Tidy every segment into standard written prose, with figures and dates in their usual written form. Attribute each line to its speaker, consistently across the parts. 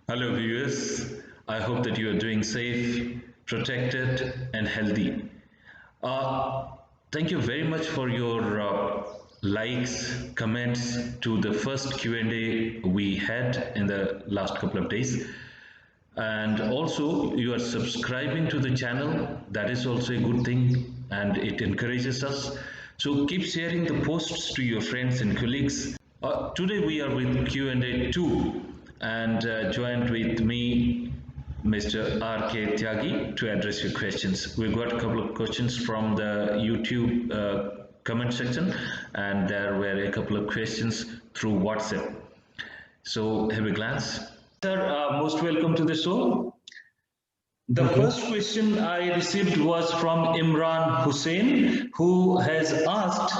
Speaker 1: Hello, viewers. I hope that you are doing safe, protected, and healthy. Uh, Thank you very much for your likes, comments to the first Q&A we had in the last couple of days. And also, you are subscribing to the channel. That is also a good thing, and it encourages us. So keep sharing the posts to your friends and colleagues. Today we are with Q&A 2 and joined with me Mr. R.K. Tyagi to address your questions. We've got a couple of questions from the YouTube comment section, and there were a couple of questions through WhatsApp. So have a glance. Sir, most welcome to the show. The first question I received was from Imran Hussein, who has asked,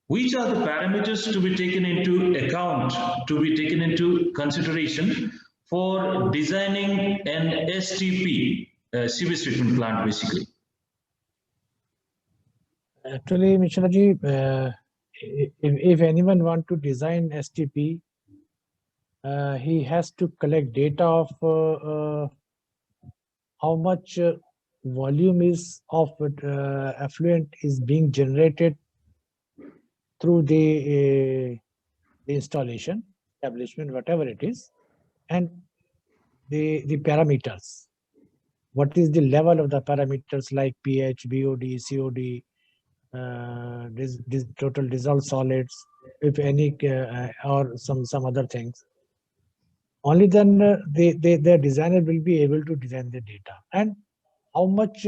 Speaker 1: which are the parameters to be taken into account, to be taken into consideration for designing an STP, sewage treatment plant basically?
Speaker 2: Actually, Mishraji, if anyone want to design STP, he has to collect data of how much volume is of effluent is being generated through the installation, establishment, whatever it is, and the parameters. What is the level of the parameters like pH, BOD, COD, this total dissolved solids, if any, or some other things. Only then the designer will be able to design the data and how much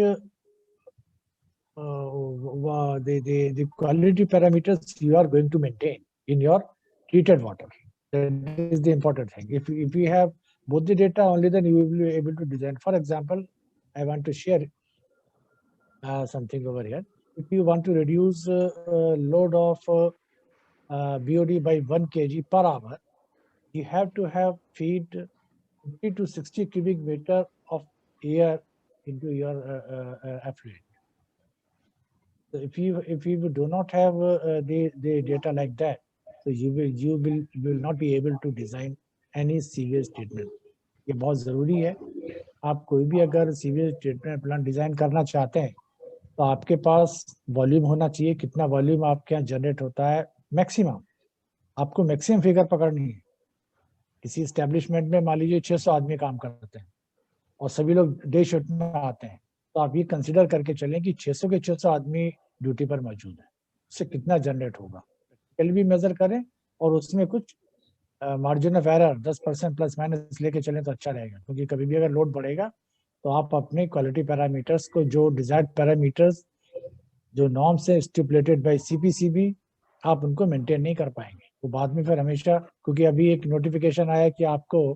Speaker 2: the quality parameters you are going to maintain in your treated water. That is the important thing. If you have both the data, only then you will be able to design. For example, I want to share something over here. If you want to reduce load of BOD by 1 kg per hour, you have to have feed 50 to 60 cubic meter of air into your effluent. So if you do not have the data like that, so you will not be able to design any sewage treatment. ये बहुत जरूरी है. आप कोई भी अगर sewage treatment plant design करना चाहते हैं तो आपके पास वॉल्यूम होना चाहिए. कितना वॉल्यूम आपके यहाँ जनरेट होता है मैक्सिमम, आपको मैक्सिमम फिगर पकड़नी है. किसी एस्टेब्लिशमेंट में मान लीजिए 600 आदमी काम करते हैं और सभी लोग डे शिफ्ट में आते हैं, तो आप ये कंसिडर करके चलें कि 600 के 600 आदमी ड्यूटी पर मौजूद है, उससे कितना जनरेट होगा. कल भी मेजर करें और उसमें कुछ margin of error 10% plus minus लेके चलें तो अच्छा रहेगा. क्योंकि कभी भी अगर लोड बढ़ेगा तो आप अपने क्वालिटी पैरामीटर्स को, जो डिजायर्ड पैरामीटर्स जो नॉर्म से स्टिपुलेटेड बाय सीपीसीबी, आप उनको मेंटेन नहीं कर पाएंगे. तो बाद में फिर हमेशा, क्योंकि अभी एक नोटिफिकेशन आया कि आपको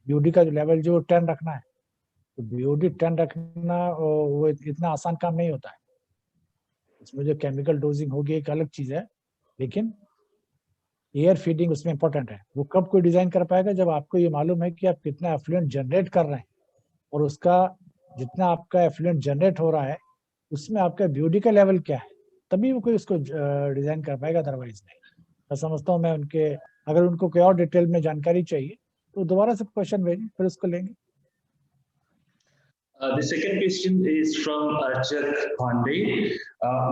Speaker 2: बीओडी का जो लेवल जो 10 रखना है, तो बीओडी 10 रखना वो इतना आसान काम नहीं होता है. इसमें जो केमिकल डोजिंग होगी एक अलग चीज है, लेकिन एयर फीडिंग उसमें इंपॉर्टेंट है. वो कब कोई डिजाइन कर पाएगा जब आपको ये मालूम है कि आप कितना एफ्लुएंट जनरेट कर रहे हैं और उसका जितना आपका एफ्लुएंट जनरेट हो रहा है उसमें आपका बीओडी का लेवल क्या है, तभी वो कोई उसको डिजाइन कर पाएगा, अदरवाइज नहीं. मैं समझता हूँ, मैं उनके, अगर उनको कोई और डिटेल में जानकारी चाहिए तो दोबारा से क्वेश्चन भेजें, फिर उसको लेंगे.
Speaker 1: The second question is from Archak Pandey.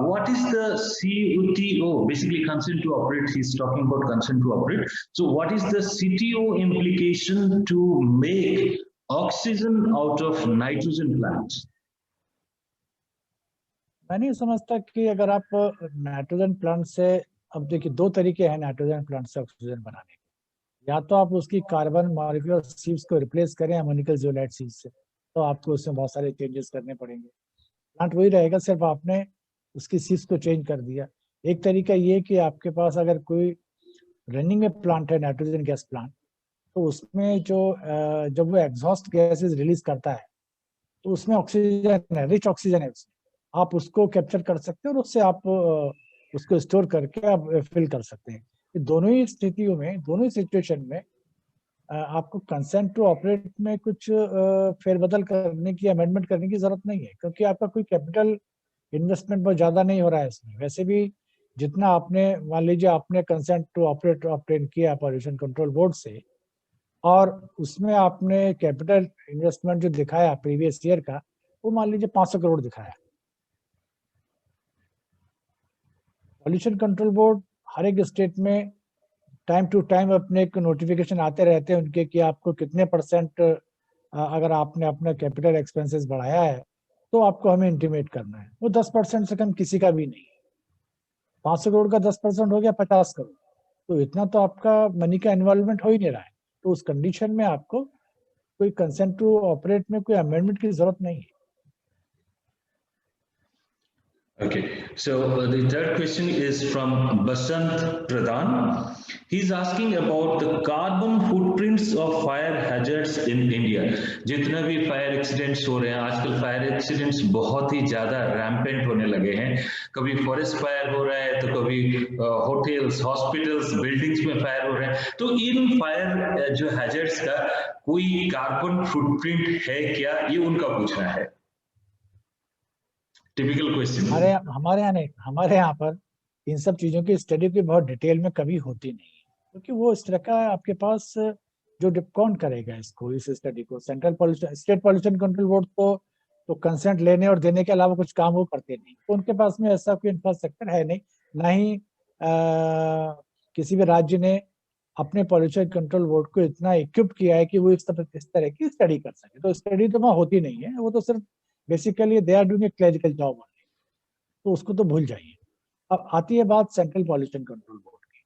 Speaker 1: What is the CTO? Basically, consent to operate. He's talking about consent to operate. So, what is the CTO implication to make oxygen out of nitrogen plants?
Speaker 2: मैं नहीं समझता कि अगर आप nitrogen plant से, अब देखिए दो तरीके हैं नाइट्रोजन प्लांट से ऑक्सीजन बनाने के. या तो आप उसकी कार्बन मॉलिक्यूलर सीव्स को रिप्लेस करें अमोनिकल जियोलाइट सीव्स से, तो आपको उसमें बहुत सारे चेंजेस करने पड़ेंगे. प्लांट वही रहेगा, सिर्फ आपने उसकी सीव्स को चेंज कर दिया. एक तरीका ये कि आपके पास अगर कोई रनिंग में प्लांट है नाइट्रोजन गैस प्लांट, तो उसमें जो जब वो एग्जॉस्ट गैसेस रिलीज करता है तो उसमें ऑक्सीजन है, रिच ऑक्सीजन है उसमें. आप उसको कैप्चर कर सकते हैं और उससे आप उसको स्टोर करके आप फिल कर सकते हैं. दोनों ही स्थितियों में, दोनों ही सिचुएशन में आपको कंसेंट टू ऑपरेट में कुछ फेरबदल करने की, अमेंडमेंट करने की जरूरत नहीं है, क्योंकि आपका कोई कैपिटल इन्वेस्टमेंट बहुत ज्यादा नहीं हो रहा है इसमें. वैसे भी जितना आपने, मान लीजिए आपने कंसेंट टू ऑपरेट ऑब्टेन किया पॉल्यूशन कंट्रोल बोर्ड से, और उसमें आपने कैपिटल इन्वेस्टमेंट जो दिखाया प्रीवियस ईयर का, वो मान लीजिए 500 करोड़ दिखाया। पॉल्यूशन कंट्रोल बोर्ड हर एक स्टेट में टाइम टू टाइम अपने एक नोटिफिकेशन आते रहते हैं उनके कि आपको कितने परसेंट अगर आपने अपना कैपिटल एक्सपेंसेस बढ़ाया है तो आपको हमें इंटीमेट करना है। वो 10% से कम किसी का भी नहीं है। 500 करोड़ का 10% हो गया 50 करोड़, तो इतना तो आपका मनी का इन्वॉल्वमेंट हो ही नहीं रहा है। तो उस कंडीशन में आपको कोई कंसेंट टू ऑपरेट में कोई अमेंडमेंट की जरूरत नहीं है।
Speaker 1: Okay, so the third question is from Basant Pradhan. He's asking about the carbon footprints of fire hazards in India. जितने भी फायर एक्सीडेंट्स हो रहे हैं आजकल, फायर एक्सीडेंट्स बहुत ही ज्यादा रैम्पेंट होने लगे हैं। कभी फॉरेस्ट फायर हो रहा है, तो कभी होटल्स, हॉस्पिटल्स, बिल्डिंग्स में फायर हो रहे हैं। तो इन फायर जो हैजर्ड्स का कोई कार्बन फुटप्रिंट है क्या, ये उनका पूछना है। Typical question.
Speaker 2: हमारे यहाँ नहीं, हमारे यहाँ पर इन सब चीजों की स्टडी की बहुत डिटेल में कभी होती नहीं है, क्योंकि वो इस तरह का आपके पास जो कौन करेगा इसको, इस स्टडी को। Central pollution, state pollution control board तो कंसेंट लेने और देने के अलावा कुछ काम वो करते नहीं, तो उनके पास में ऐसा कोई इंफ्रास्ट्रक्चर है नहीं, ना ही किसी भी राज्य ने अपने पॉल्यूशन कंट्रोल बोर्ड को इतना इक्विप किया है कि वो इस तरह की स्टडी कर सके। तो स्टडी तो वहाँ होती नहीं है, वो तो सिर्फ basically they are doing a clerical job, तो उसको तो भूल जाइए। अब आती है बात सेंट्रल पॉल्यूशन कंट्रोल बोर्ड की।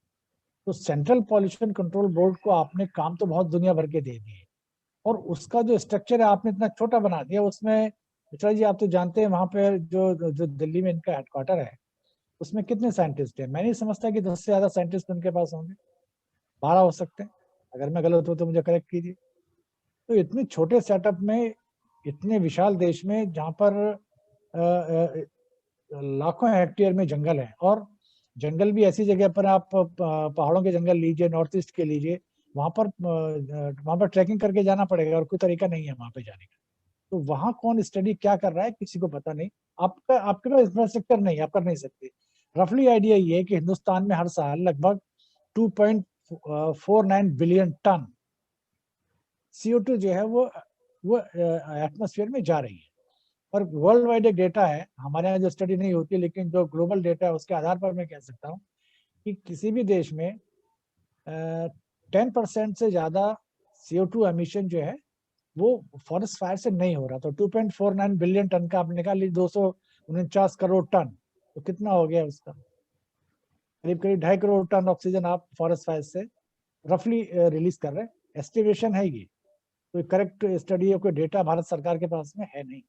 Speaker 2: तो सेंट्रल पॉल्यूशन कंट्रोल बोर्ड को आपने काम तो बहुत दुनिया भर के दे दिए, और उसका जो स्ट्रक्चर है आपने इतना छोटा बना दिया। उसमें मिश्रा जी आप तो जानते हैं वहां पे जो दिल्ली में इनका हेडक्वार्टर है, उसमें कितने साइंटिस्ट हैं? मैं नहीं समझता कि 10 से ज्यादा साइंटिस्ट उनके पास होंगे, 12 हो सकते हैं। अगर मैं गलत हूं तो मुझे करेक्ट कीजिए। तो इतने छोटे सेटअप में, इतने विशाल देश में, जहाँ पर लाखों हेक्टेयर में जंगल है, और जंगल भी ऐसी जगह पर, आप पहाड़ों के जंगल लीजिए, नॉर्थ ईस्ट के लीजिए, वहां पर ट्रैकिंग करके जाना पड़ेगा और कोई तरीका नहीं है वहां पे जाने का। तो वहां कौन स्टडी क्या कर रहा है किसी को पता नहीं। आपके पास इंफ्रास्ट्रक्चर नहीं, आप कर नहीं सकते। रफली आइडिया ये है कि हिंदुस्तान में हर साल लगभग 2.49 बिलियन टन CO2 जो है वो एटमॉस्फेयर में जा रही है। और वर्ल्ड वाइड एक डेटा है, हमारे यहाँ जो स्टडी नहीं होती, लेकिन जो ग्लोबल डेटा है उसके आधार पर मैं कह सकता हूँ कि किसी भी देश में 10% से ज्यादा CO2 एमिशन जो है वो फॉरेस्ट फायर से नहीं हो रहा। तो 2.49 बिलियन टन का आपने निकाल ली, 249 करोड़ टन, तो कितना हो गया उसका? करीब करीब 2.5 करोड़ टन ऑक्सीजन आप फॉरेस्ट फायर से रफली रिलीज कर रहे हैं। एस्टिमेशन है ये, कोई करेक्ट स्टडी या कोई डेटा भारत सरकार के पास में है नहीं,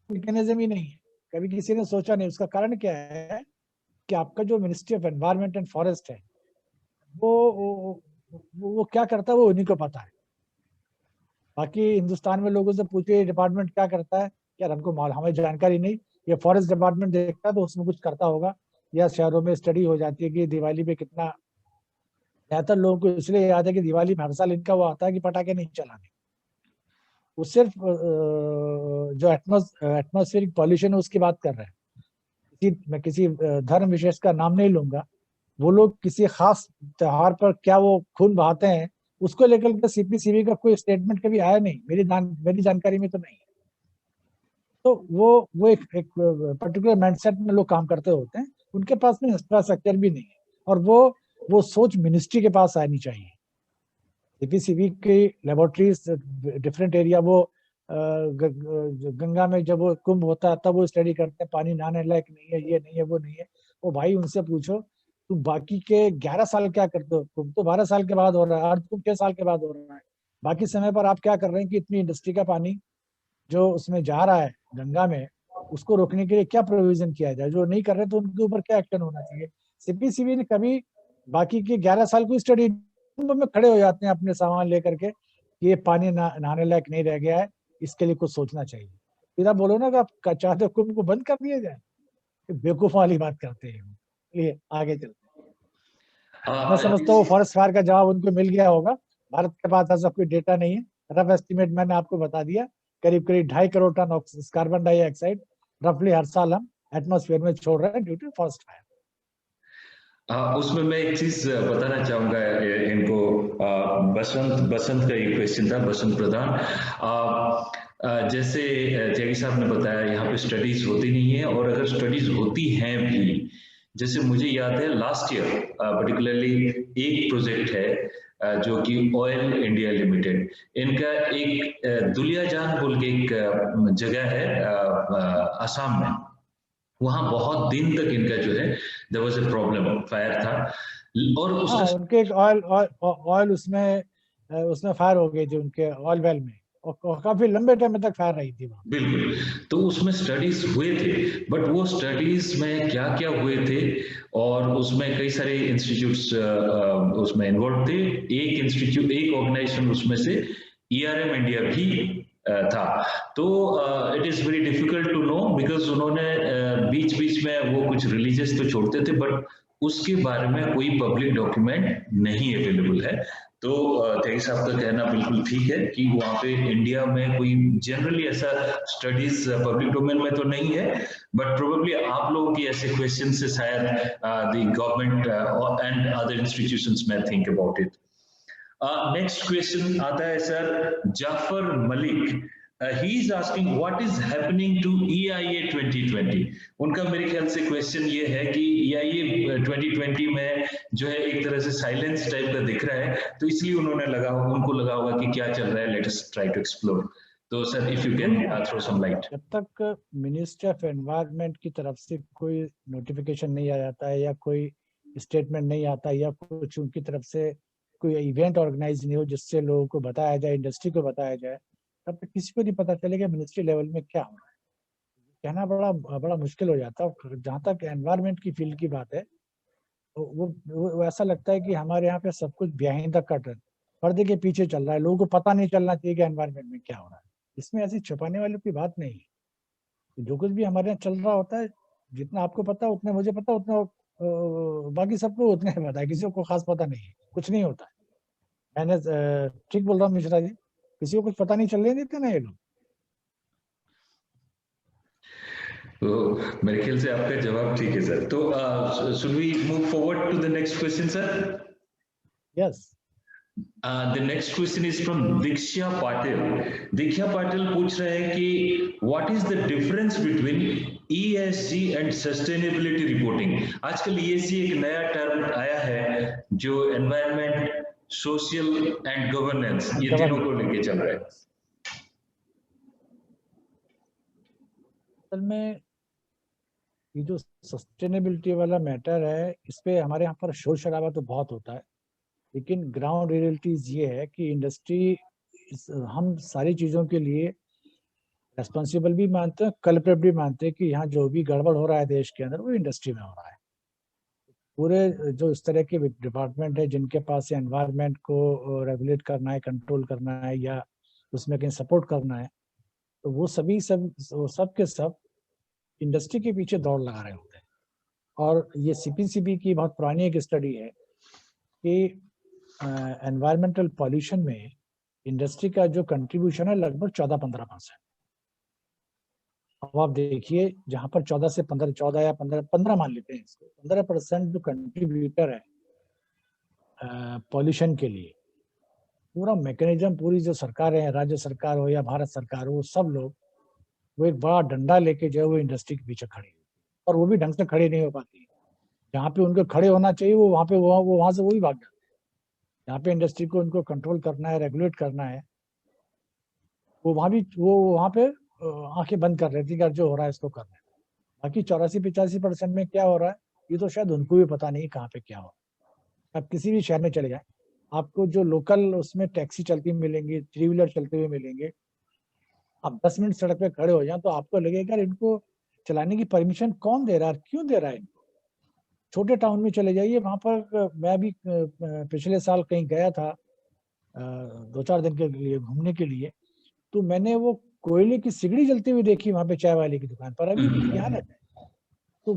Speaker 2: मैकेनिज्म ही नहीं है, कभी किसी ने सोचा नहीं। उसका कारण क्या है कि आपका जो ministry of environment and forest है वो क्या करता है वो उन्हीं को पता है। बाकी हिंदुस्तान में लोगों से पूछिए डिपार्टमेंट क्या करता है, यार हमको हमें जानकारी नहीं। ये फॉरेस्ट डिपार्टमेंट देखता है तो उसमें कुछ करता होगा, या शहरों में स्टडी हो जाती है कि दिवाली पे कितना। ज्यादातर लोगों को इसलिए याद है कि दिवाली में हर साल इनका वो आता है कि पटाखे नहीं चलाने। वो सिर्फ जो एटमॉस्फेरिक पॉल्यूशन है उसकी बात कर रहे हैं। मैं किसी धर्म विशेष का नाम नहीं लूंगा, वो लोग किसी खास त्योहार पर क्या वो खून बहाते हैं, उसको लेकर के CPCB का कोई स्टेटमेंट कभी आया नहीं, मेरी जानकारी में तो नहीं है। तो वो एक पर्टिकुलर माइंडसेट में लोग काम करते होते हैं, उनके पास में इंफ्रास्ट्रक्चर भी नहीं है, और वो सोच मिनिस्ट्री के पास आनी चाहिए। CPCB की लेबोरेटरीज डिफरेंट एरिया, वो गंगा में जब वो कुंभ होता है तब वो स्टडी करते हैं, पानी नहाने लायक नहीं है, ये नहीं है, वो नहीं है। वो भाई उनसे पूछो तुम बाकी के 11 साल क्या करते हो? तुम तो 12 साल के बाद हो रहा है, और तुम 6 साल के बाद हो रहा है। बाकी समय पर आप क्या कर रहे हैं कि इतनी इंडस्ट्री का पानी जो उसमें जा रहा है गंगा में, उसको रोकने के लिए क्या प्रोविजन किया जाए? जो नहीं कर रहे तो उनके ऊपर क्या एक्शन होना चाहिए? CPCB ने कभी बाकी के 11 साल की स्टडी में खड़े हो जाते हैं अपने सामान लेकर के कि ये पानी नहाने लायक नहीं रह गया है, इसके लिए कुछ सोचना चाहिए। सीधा बोलो ना कि आप चाहते हो कुंभ को बंद कर दिया जाए, बेवकूफ वाली बात करते हैं। ये आगे चलते हैं। मैं समझता हूँ फॉरेस्ट फायर का जवाब उनको मिल गया होगा। भारत के पास ऐसा कोई डेटा नहीं है। रफ एस्टिमेट मैंने आपको बता दिया, करीब करीब 2.5 करोड़ टन कार्बन डाइऑक्साइड रफली हर साल हम एटमॉस्फेयर में छोड़ रहे हैं ड्यू टू फॉरेस्ट फायर।
Speaker 1: उसमें मैं एक चीज बताना चाहूंगा इनको। बसंत बसंत का एक क्वेश्चन था, बसंत प्रधान। जैसे त्यागी साहब ने बताया, यहाँ पे स्टडीज होती नहीं है, और अगर स्टडीज होती हैं भी, जैसे मुझे याद है लास्ट ईयर पर्टिकुलरली एक प्रोजेक्ट है जो कि ऑयल इंडिया लिमिटेड, इनका एक दुलियाजान बोल के एक जगह है असम में। वहां बहुत दिन तक इनका जो है there was a problem, fire था, और उसका
Speaker 2: हाँ, उनके एक ऑयल ऑयल ऑयल उसमें उसमें फायर हो गई थी उनके ऑयल वेल में, और काफी लंबे टाइम तक फायर रही थी वहाँ।
Speaker 1: बिल्कुल। तो उसमें स्टडीज हुए थे, बट वो स्टडीज में क्या क्या हुए थे, और उसमें कई सारे इंस्टीट्यूट्स उसमें इन्वॉल्व थे। एक इंस्टीट्यूट, एक ऑर्गेनाइजेशन उसमें से ईआरएम इंडिया भी था। तो it is very difficult to know, because उन्होंने बीच बीच में वो कुछ रिलीजियस तो छोड़ते थे, बट उसके बारे में कोई पब्लिक डॉक्यूमेंट नहीं अवेलेबल है। तो त्यागी साहब का कहना बिल्कुल ठीक है कि वहाँ पे इंडिया में कोई जनरली ऐसा स्टडीज पब्लिक डोमेन में तो नहीं है, बट प्रोबेबली आप लोगों की ऐसे क्वेश्चन से शायद the government and other institutions में think about it. Next question आता है sir Jafar Malik. He is asking what is happening to EIA 2020। उनका मेरे ख्याल से क्वेश्चन ये है कि EIA 2020 में जो है एक तरह से साइलेंस टाइप का दिख रहा है, तो इसलिए उन्होंने उनको लगा होगा कि क्या चल रहा है, let us try to explore. तो sir if you can throw some light.
Speaker 2: जब तक मिनिस्ट्री ऑफ एनवायरनमेंट की तरफ से कोई नोटिफिकेशन नहीं आ जाता है, या कोई स्टेटमेंट नहीं आता, या कुछ उनकी तरफ से कोई इवेंट ऑर्गेनाइज नहीं हो जिससे लोगों को बताया जाए, इंडस्ट्री को बताया जाए, तब तक किसी को नहीं पता चलेगा मिनिस्ट्री लेवल में क्या हो रहा है। कहना बड़ा बड़ा मुश्किल हो जाता है। जहाँ तक एनवायरनमेंट की फील्ड की बात है, तो वो ऐसा लगता है कि हमारे यहाँ पे सब कुछ बिहाइंड द कर्टन, पर्दे के पीछे चल रहा है, लोगों को पता नहीं चलना चाहिए कि एनवायरनमेंट में क्या हो रहा है। इसमें ऐसी छुपाने वाली कोई बात नहीं है। जो कुछ भी हमारे यहाँ चल रहा होता है, जितना आपको पता उतने मुझे पता, उतना बाकी सबको उतने पता है, किसी को खास पता नहीं है, कुछ नहीं होता है। मैंने ठीक बोल रहा हूँ मिश्रा जी? किसी को कुछ पता नहीं चलने देते ना ये लोग।
Speaker 1: तो मेरे ख्याल से आपका जवाब ठीक है सर। तो should we move forward to the next question sir?
Speaker 2: Yes.
Speaker 1: The next question is from Diksha Patil. Diksha Patil पूछ रहे हैं कि what is the difference between ESG and sustainability reporting. आजकल ESG एक नया टर्म आया है जो एनवायरनमेंट, सोशल एंड गवर्नेंस, ये तीनों को लेके चल रहा है।
Speaker 2: असल में ये जो सस्टेनेबिलिटी वाला मैटर है, इस पे हमारे यहाँ पर शोर शराबा तो बहुत होता है, लेकिन ग्राउंड रियलिटीज ये है कि इंडस्ट्री हम सारी चीज़ों के लिए रेस्पॉन्सिबल भी मानते हैं, कल्प्रेट भी मानते हैं कि यहाँ जो भी गड़बड़ हो रहा है देश के अंदर वो इंडस्ट्री में हो रहा है। पूरे जो इस तरह के डिपार्टमेंट है जिनके पास एनवायरनमेंट को रेगुलेट करना है, कंट्रोल करना है, या उसमें कहीं सपोर्ट करना है, तो वो सभी सब के सब इंडस्ट्री के पीछे दौड़ लगा रहे होते हैं। और ये CPCB की बहुत पुरानी एक स्टडी है कि एनवायरमेंटल पॉल्यूशन में इंडस्ट्री का जो कंट्रीब्यूशन है लगभग 14-15%। अब आप देखिए, जहां पर 14 से 15, 14 या 15 मान लेते हैं इसको, 15% जो कंट्रीब्यूटर है पॉल्यूशन के लिए, पूरा मैकेनिज्म, पूरी जो सरकार है, राज्य सरकार हो या भारत सरकार हो, सब लोग वो एक बड़ा डंडा लेके जो है वो इंडस्ट्री के पीछे खड़े, और वो भी ढंग से खड़े नहीं हो पाती। जहाँ पे उनको खड़े होना चाहिए वो वहाँ पे वो वहां से वो भी भाग जाते हैं। जहाँ पे इंडस्ट्री को उनको कंट्रोल करना है, रेगुलेट करना है, वो वहाँ पे आंखें बंद कर रहे थे कि जो हो रहा है इसको करना है। बाकी 84-85% में क्या हो रहा है ये तो शायद उनको भी पता नहीं कहाँ पे क्या हो रहा है। आप किसी भी शहर में चले जाए, आपको जो लोकल उसमें टैक्सी चलती मिलेंगी, 3 व्हीलर चलते हुए मिलेंगे। आप 10 मिनट सड़क पे खड़े हो जाए तो आपको लगेगा इनको चलाने की परमिशन कौन दे रहा है, क्यों दे रहा है। छोटे टाउन में चले जाइए, वहां पर मैं भी पिछले साल कहीं गया था 2-4 दिन के लिए घूमने के लिए, तो मैंने वो कोयले की सिगड़ी जलती हुई देखी वहां पे चाय वाले की दुकान पर, अभी भी क्या हालत है। तो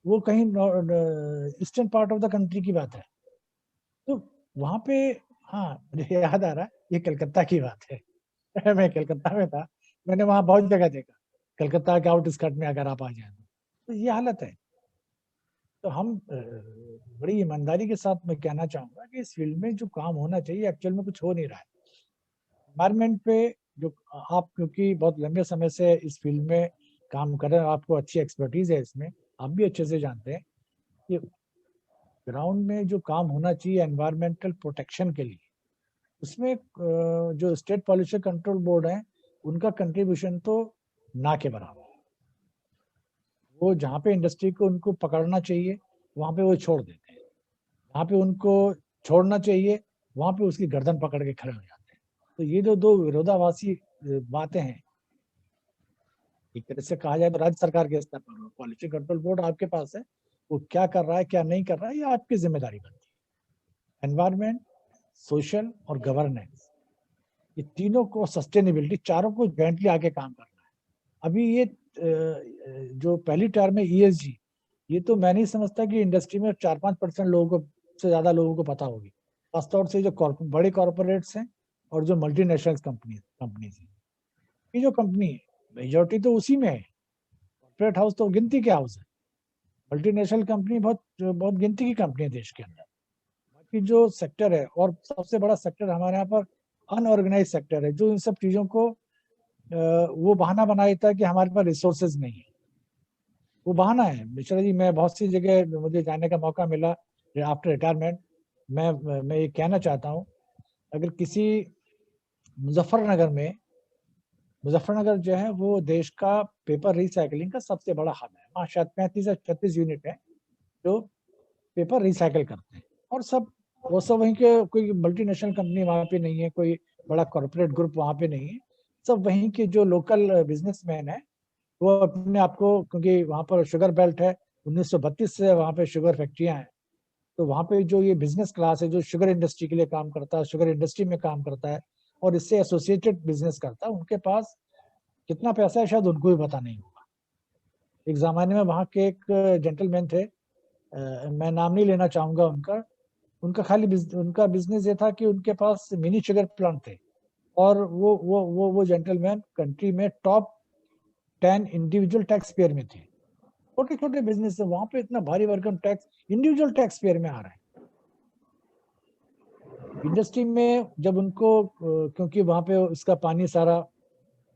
Speaker 2: वो कहीं eastern part of the country की बात है। तो वहां पे, हाँ मुझे याद आ रहा है, ये कलकत्ता की बात है। मैं कलकत्ता में था, मैंने वहां बहुत जगह देखा, कलकत्ता के आउटस्कर्ट में अगर आप आ जाए तो ये हालत है। तो हम बड़ी ईमानदारी के साथ मैं कहना चाहूंगा कि इस फील्ड में जो काम होना चाहिए एक्चुअल में कुछ हो नहीं रहा है। एनवायरमेंट पे जो आप, क्योंकि बहुत लंबे समय से इस फील्ड में काम कर रहे हैं, आपको अच्छी एक्सपर्टीज है इसमें, आप भी अच्छे से जानते हैं कि ग्राउंड में जो काम होना चाहिए एनवायरमेंटल प्रोटेक्शन के लिए, उसमें जो स्टेट पॉल्यूशन कंट्रोल बोर्ड है उनका कंट्रीब्यूशन तो ना के बराबर। वो जहाँ पे इंडस्ट्री को उनको पकड़ना चाहिए वहां पे वो छोड़ देते हैं, जहाँ पे उनको छोड़ना चाहिए वहां पे उसकी गर्दन पकड़ के खड़े हो जाते हैं। तो ये जो दो विरोधाभासी बातें हैं, एक तरह से कहा जाए तो राज्य सरकार के स्तर पर पॉल्यूशन कंट्रोल बोर्ड आपके पास है, वो क्या कर रहा है क्या नहीं कर रहा है ये आपकी जिम्मेदारी बनती है। एनवायरमेंट, सोशल और गवर्नेंस, ये तीनों को, सस्टेनेबिलिटी, चारों को जॉइंटली आके काम करना है। अभी ये जो पहली टर्म है ESG, ये तो मैं नहीं समझता कि इंडस्ट्री में 4-5% लोगों को से ज्यादा लोगों को पता होगी, खासतौर से जो बड़े कॉर्पोरेट्स हैं और जो मल्टीनेशनल कंपनीज हैं। ये जो कंपनी है मेजोरिटी तो उसी में है, कॉर्पोरेट हाउस तो गिनती के हाउस है, मल्टीनेशनल कंपनी बहुत बहुत गिनती की कंपनी है देश के अंदर। बाकी जो सेक्टर है, और सबसे बड़ा सेक्टर हमारे यहाँ पर अनऑर्गेनाइज सेक्टर है, जो इन सब चीजों को वो बहाना बना देता है कि हमारे पास रिसोर्सेज नहीं है। वो बहाना है मिश्रा जी। मैं बहुत सी जगह मुझे जाने का मौका मिला आफ्टर रिटायरमेंट। मैं ये कहना चाहता हूँ, अगर किसी मुजफ्फरनगर में, मुजफ्फरनगर जो है वो देश का पेपर रिसाइकलिंग का सबसे बड़ा हब है, वहाँ शायद 35 या 36 यूनिट है जो पेपर रिसाइकिल करते हैं, और सब वो सब वहीं के, कोई मल्टीनेशनल कंपनी वहाँ पे नहीं है, कोई बड़ा कॉर्पोरेट ग्रुप वहाँ पे नहीं है, सब वहीं के जो लोकल बिजनेसमैन है वो अपने आप को, क्योंकि वहाँ पर शुगर बेल्ट है, 1932 से वहाँ पे शुगर फैक्ट्रियां हैं, तो वहाँ पे जो ये बिजनेस क्लास है जो शुगर इंडस्ट्री के लिए काम करता है, शुगर इंडस्ट्री में काम करता है और इससे एसोसिएटेड बिजनेस करता है, उनके पास कितना पैसा है शायद उनको भी पता नहीं होगा। एक जमाने में वहाँ के एक जेंटलमैन थे, मैं नाम नहीं लेना चाहूंगा उनका, उनका खाली उनका बिजनेस ये था कि उनके पास मिनी शुगर प्लांट थे, और वो जेंटलमैन कंट्री में टॉप 10 इंडिविजुअल टैक्स पेयर में थे। छोटे छोटे बिजनेस है, वहां पे इतना भारी भरकम टैक्स इंडिविजुअल टैक्स पेयर में आ रहा है। इंडस्ट्री में जब उनको क्योंकि वहां पे उसका पानी सारा,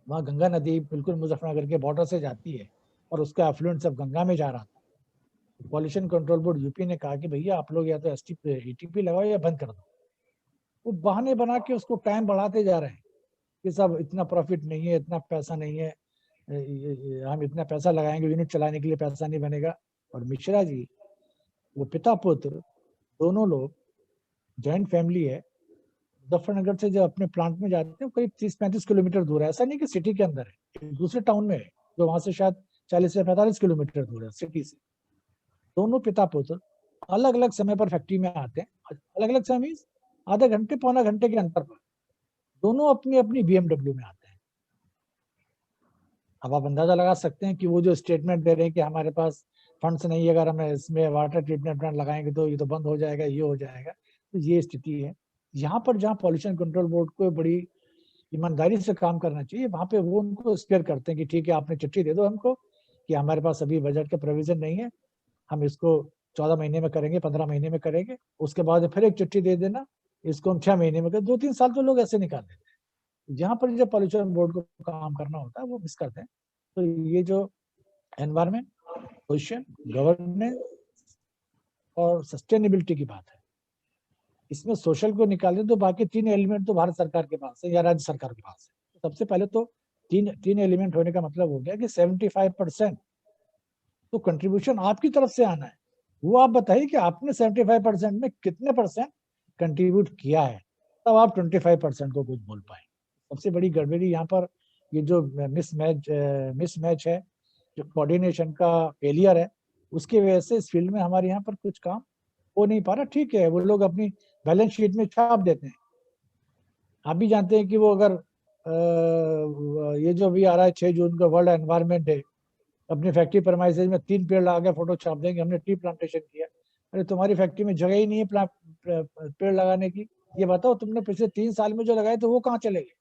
Speaker 2: वहाँ गंगा नदी बिल्कुल मुजफ्फरनगर के बॉर्डर से जाती है और उसका एफ्लुएंट सब गंगा में जा रहा था। पॉल्यूशन कंट्रोल बोर्ड यूपी ने कहा कि भैया आप लोग या तो ETP लगाओ या बंद कर दो। वो बहाने बना के उसको टाइम बढ़ाते जा रहे हैं कि सब इतना प्रॉफिट नहीं है, इतना पैसा नहीं है, हम इतना पैसा लगाएंगे, यूनिट चलाने के लिए पैसा नहीं बनेगा। और मिश्रा जी, वो पिता पुत्र दोनों लोग, जॉइंट फैमिली है, मुजफ्फरनगर से जब अपने प्लांट में जाते हैं करीब 30-35 किलोमीटर दूर है, ऐसा नहीं कि सिटी के अंदर है, दूसरे टाउन में है जो वहां से शायद 40 से 45 किलोमीटर दूर है सिटी से। दोनों पिता पुत्र अलग अलग समय पर फैक्ट्री में आते हैं, अलग अलग समय, आधे घंटे पौना घंटे के अंतर पर दोनों अपनी अपनी BMW में आते हैं। अब आप अंदाजा लगा सकते हैं कि वो जो स्टेटमेंट दे रहे हैं कि हमारे पास फंड्स नहीं है, अगर हम इसमें वाटर ट्रीटमेंट प्लांट लगाएंगे तो ये तो बंद हो जाएगा, ये हो जाएगा, तो ये स्थिति है। यहाँ पर जहाँ पॉल्यूशन कंट्रोल बोर्ड को बड़ी ईमानदारी से काम करना चाहिए, वहां पे वो उनको स्पेयर करते हैं कि ठीक है आपने चिट्ठी दे दो हमको कि हमारे पास अभी बजट का प्रोविजन नहीं है, हम इसको 14 महीने में करेंगे, 15 महीने में करेंगे, उसके बाद फिर एक चिट्ठी दे देना, इसको हम 6 महीने में करें। 2-3 साल तो लोग ऐसे निकाल देते हैं। जहाँ पर जब पॉल्यूशन बोर्ड को काम करना होता है वो मिस करते हैं। तो ये जो एनवायरमेंट, सोशल, गवर्नेंस और सस्टेनेबिलिटी की बात है, इसमें सोशल को निकाल दें तो बाकी 3 एलिमेंट तो भारत सरकार के पास है या राज्य सरकार के पास है। सबसे पहले तो तीन एलिमेंट होने का मतलब हो गया कि 75% तो कंट्रीब्यूशन आपकी तरफ से आना है। वो आप बताइए कि आपने 75% में कितने % कंट्रीब्यूट किया है, तब आप 25% को कुछ बोल पाए। सबसे बड़ी गड़बड़ी यहाँ पर ये जो मिसमैच है, जो कोऑर्डिनेशन का फेलियर है, उसकी वजह से इस फील्ड में हमारे यहाँ पर कुछ काम हो नहीं पा रहा। ठीक है, वो लोग अपनी बैलेंस शीट में छाप देते हैं। आप भी जानते हैं कि वो अगर ये जो भी आ रहा है 6 जून का वर्ल्ड एनवायरनमेंट डे, अपनी फैक्ट्री परमाइसेज में 3 पेड़ लगा के फोटो छाप देंगे हमने ट्री प्लांटेशन किया। अरे तुम्हारी फैक्ट्री में जगह ही नहीं है पेड़ लगाने की, ये बताओ तुमने पिछले 3 साल में जो लगाए थे वो कहाँ चले गए।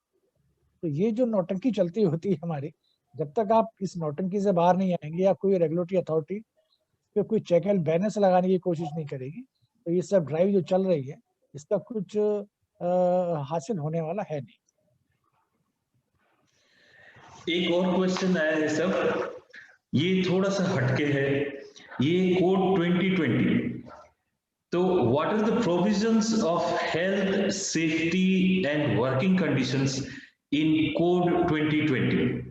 Speaker 2: तो ये जो नौटंकी चलती होती है हमारी, जब तक आप इस नौटंकी से बाहर नहीं आएंगे या कोई रेगुलेटरी अथॉरिटी पे कोई चेक एंड बैलेंस लगाने की कोशिश नहीं करेगी, तो ये सब ड्राइव जो चल रही है इसका कुछ हासिल होने वाला है नहीं।
Speaker 1: एक और क्वेश्चन आया है सर, ये थोड़ा सा हटके है, ये कोड 2020, तो what are the provisions of health safety and working conditions in code 2020?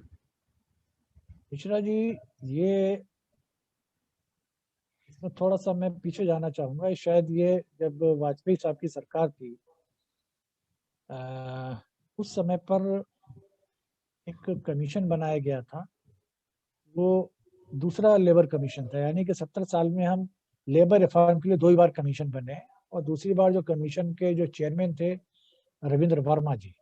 Speaker 2: Mishra ji, ये इसमें थोड़ा सा मैं पीछे जाना चाहूंगा। शायद ये जब वाजपेयी साहब की सरकार थी, उस समय पर एक कमीशन बनाया गया था, वो दूसरा लेबर कमीशन था। यानी कि 70 साल में हम लेबर रिफॉर्म के लिए 2 ही बार कमीशन बने, और दूसरी बार जो कमीशन के जो चेयरमैन थे रविंद्र वर्मा जी,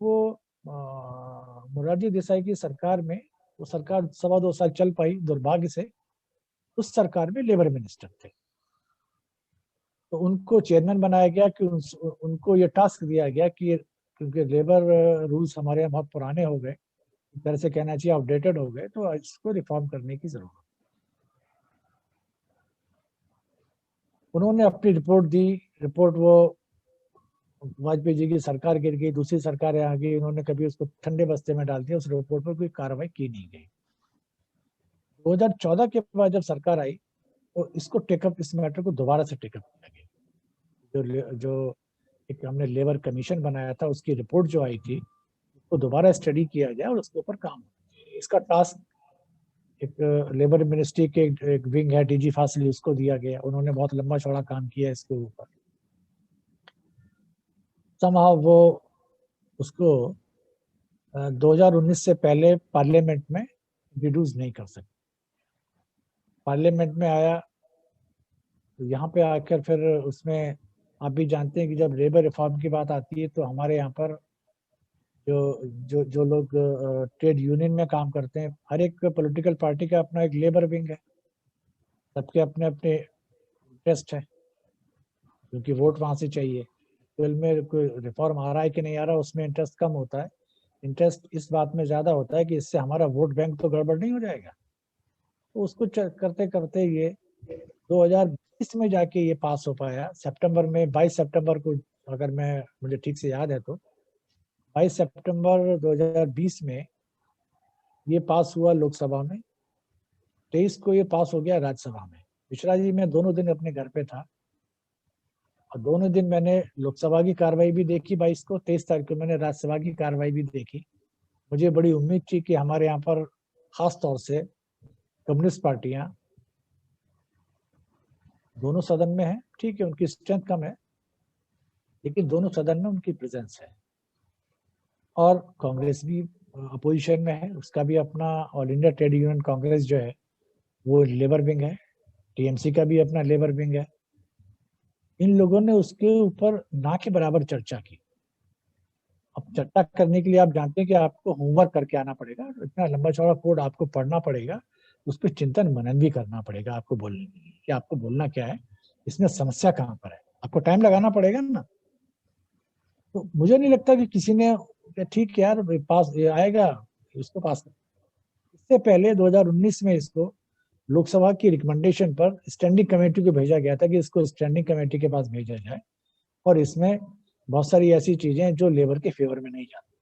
Speaker 2: वो मोरारजी देसाई की सरकार में, वो सरकार 2.25 साल चल पाई दुर्भाग्य से। उस सरकार में लेबर मिनिस्टर थे, तो उनको चेयरमैन बनाया गया कि उनको ये टास्क दिया गया कि क्योंकि लेबर रूल्स हमारे यहाँ बहुत पुराने हो गए, एक तरह से कहना चाहिए आउटडेटेड हो गए, तो इसको रिफॉर्म करने की जरूरत। उन्होंने अपनी रिपोर्ट दी। रिपोर्ट वो वाजपेयी जी की सरकार गिर गई, दूसरी सरकार आ गई, उन्होंने कभी उसको ठंडे बस्ते में डाल दिया, उस रिपोर्ट पर कोई कार्रवाई की नहीं गई। 2014 के बाद जब सरकार आई तो इसको टेकअप, इस मैटर को दोबारा से टेकअप किया गया। जो एक हमने लेबर कमीशन बनाया था, उसकी रिपोर्ट जो आई थी उसको दोबारा स्टडी किया गया और उसके ऊपर काम। इसका टास्क एक लेबर मिनिस्ट्री के एक विंग है डीजी फासली, उसको दिया गया। उन्होंने बहुत लंबा चौड़ा काम किया इसके ऊपर। समहाउ वो उसको 2019 से पहले पार्लियामेंट में इंट्रोड्यूस नहीं कर सकते। पार्लियामेंट में आया तो यहाँ पे आकर फिर उसमें आप भी जानते हैं कि जब लेबर रिफॉर्म की बात आती है तो हमारे यहाँ पर जो जो जो लोग ट्रेड यूनियन में काम करते हैं, हर एक पॉलिटिकल पार्टी का अपना एक लेबर विंग है, सबके अपने अपने इंटरेस्ट है, क्योंकि वोट वहां से चाहिए। बिल में कोई रिफॉर्म आ रहा है कि नहीं आ रहा, उसमें इंटरेस्ट कम होता है। इंटरेस्ट इस बात में ज्यादा होता है कि इससे हमारा वोट बैंक तो गड़बड़ नहीं हो जाएगा। तो उसको करते करते ये 2020 में जाके ये पास हो पाया, सितंबर में, 22 सितंबर को, अगर मैं मुझे ठीक से याद है तो 22 सितंबर 2020 में ये पास हुआ लोकसभा में। 23 को ये पास हो गया राज्यसभा में। मिश्रा जी, मैं दोनों दिन अपने घर पे था और दोनों दिन मैंने लोकसभा की कार्रवाई भी देखी 22 को, 23 तारीख को मैंने राज्यसभा की कार्रवाई भी देखी। मुझे बड़ी उम्मीद थी कि हमारे यहाँ पर खास तौर से कम्युनिस्ट पार्टियां दोनों सदन में है, ठीक है उनकी स्ट्रेंथ कम है, लेकिन दोनों सदन में उनकी प्रेजेंस है। और कांग्रेस भी अपोजिशन में है, उसका भी अपना all India trade union Congress जो है वो लेबर विंग है, टीएमसी का भी अपना लेबर विंग है। इन लोगों ने उसके ऊपर ना के बराबर चर्चा की। अब चर्चा करने के लिए आप जानते हैं कि आपको होमवर्क करके आना पड़ेगा, इतना लंबा चौड़ा कोड आपको पढ़ना पड़ेगा, उस पर चिंतन मनन भी करना पड़ेगा आपको बोलने के लिए कि आपको बोलना क्या है, इसमें समस्या कहाँ पर है, आपको टाइम लगाना पड़ेगा ना। तो मुझे नहीं लगता कि किसी ने ठीक है यार पास ये आएगा, इसको पास कर। इससे पहले 2019 में इसको लोकसभा की रिकमेंडेशन पर स्टैंडिंग कमेटी को भेजा गया था कि इसको स्टैंडिंग कमेटी के पास भेजा जाए, और इसमें बहुत सारी ऐसी चीजें हैं जो लेबर के फेवर में नहीं जाती।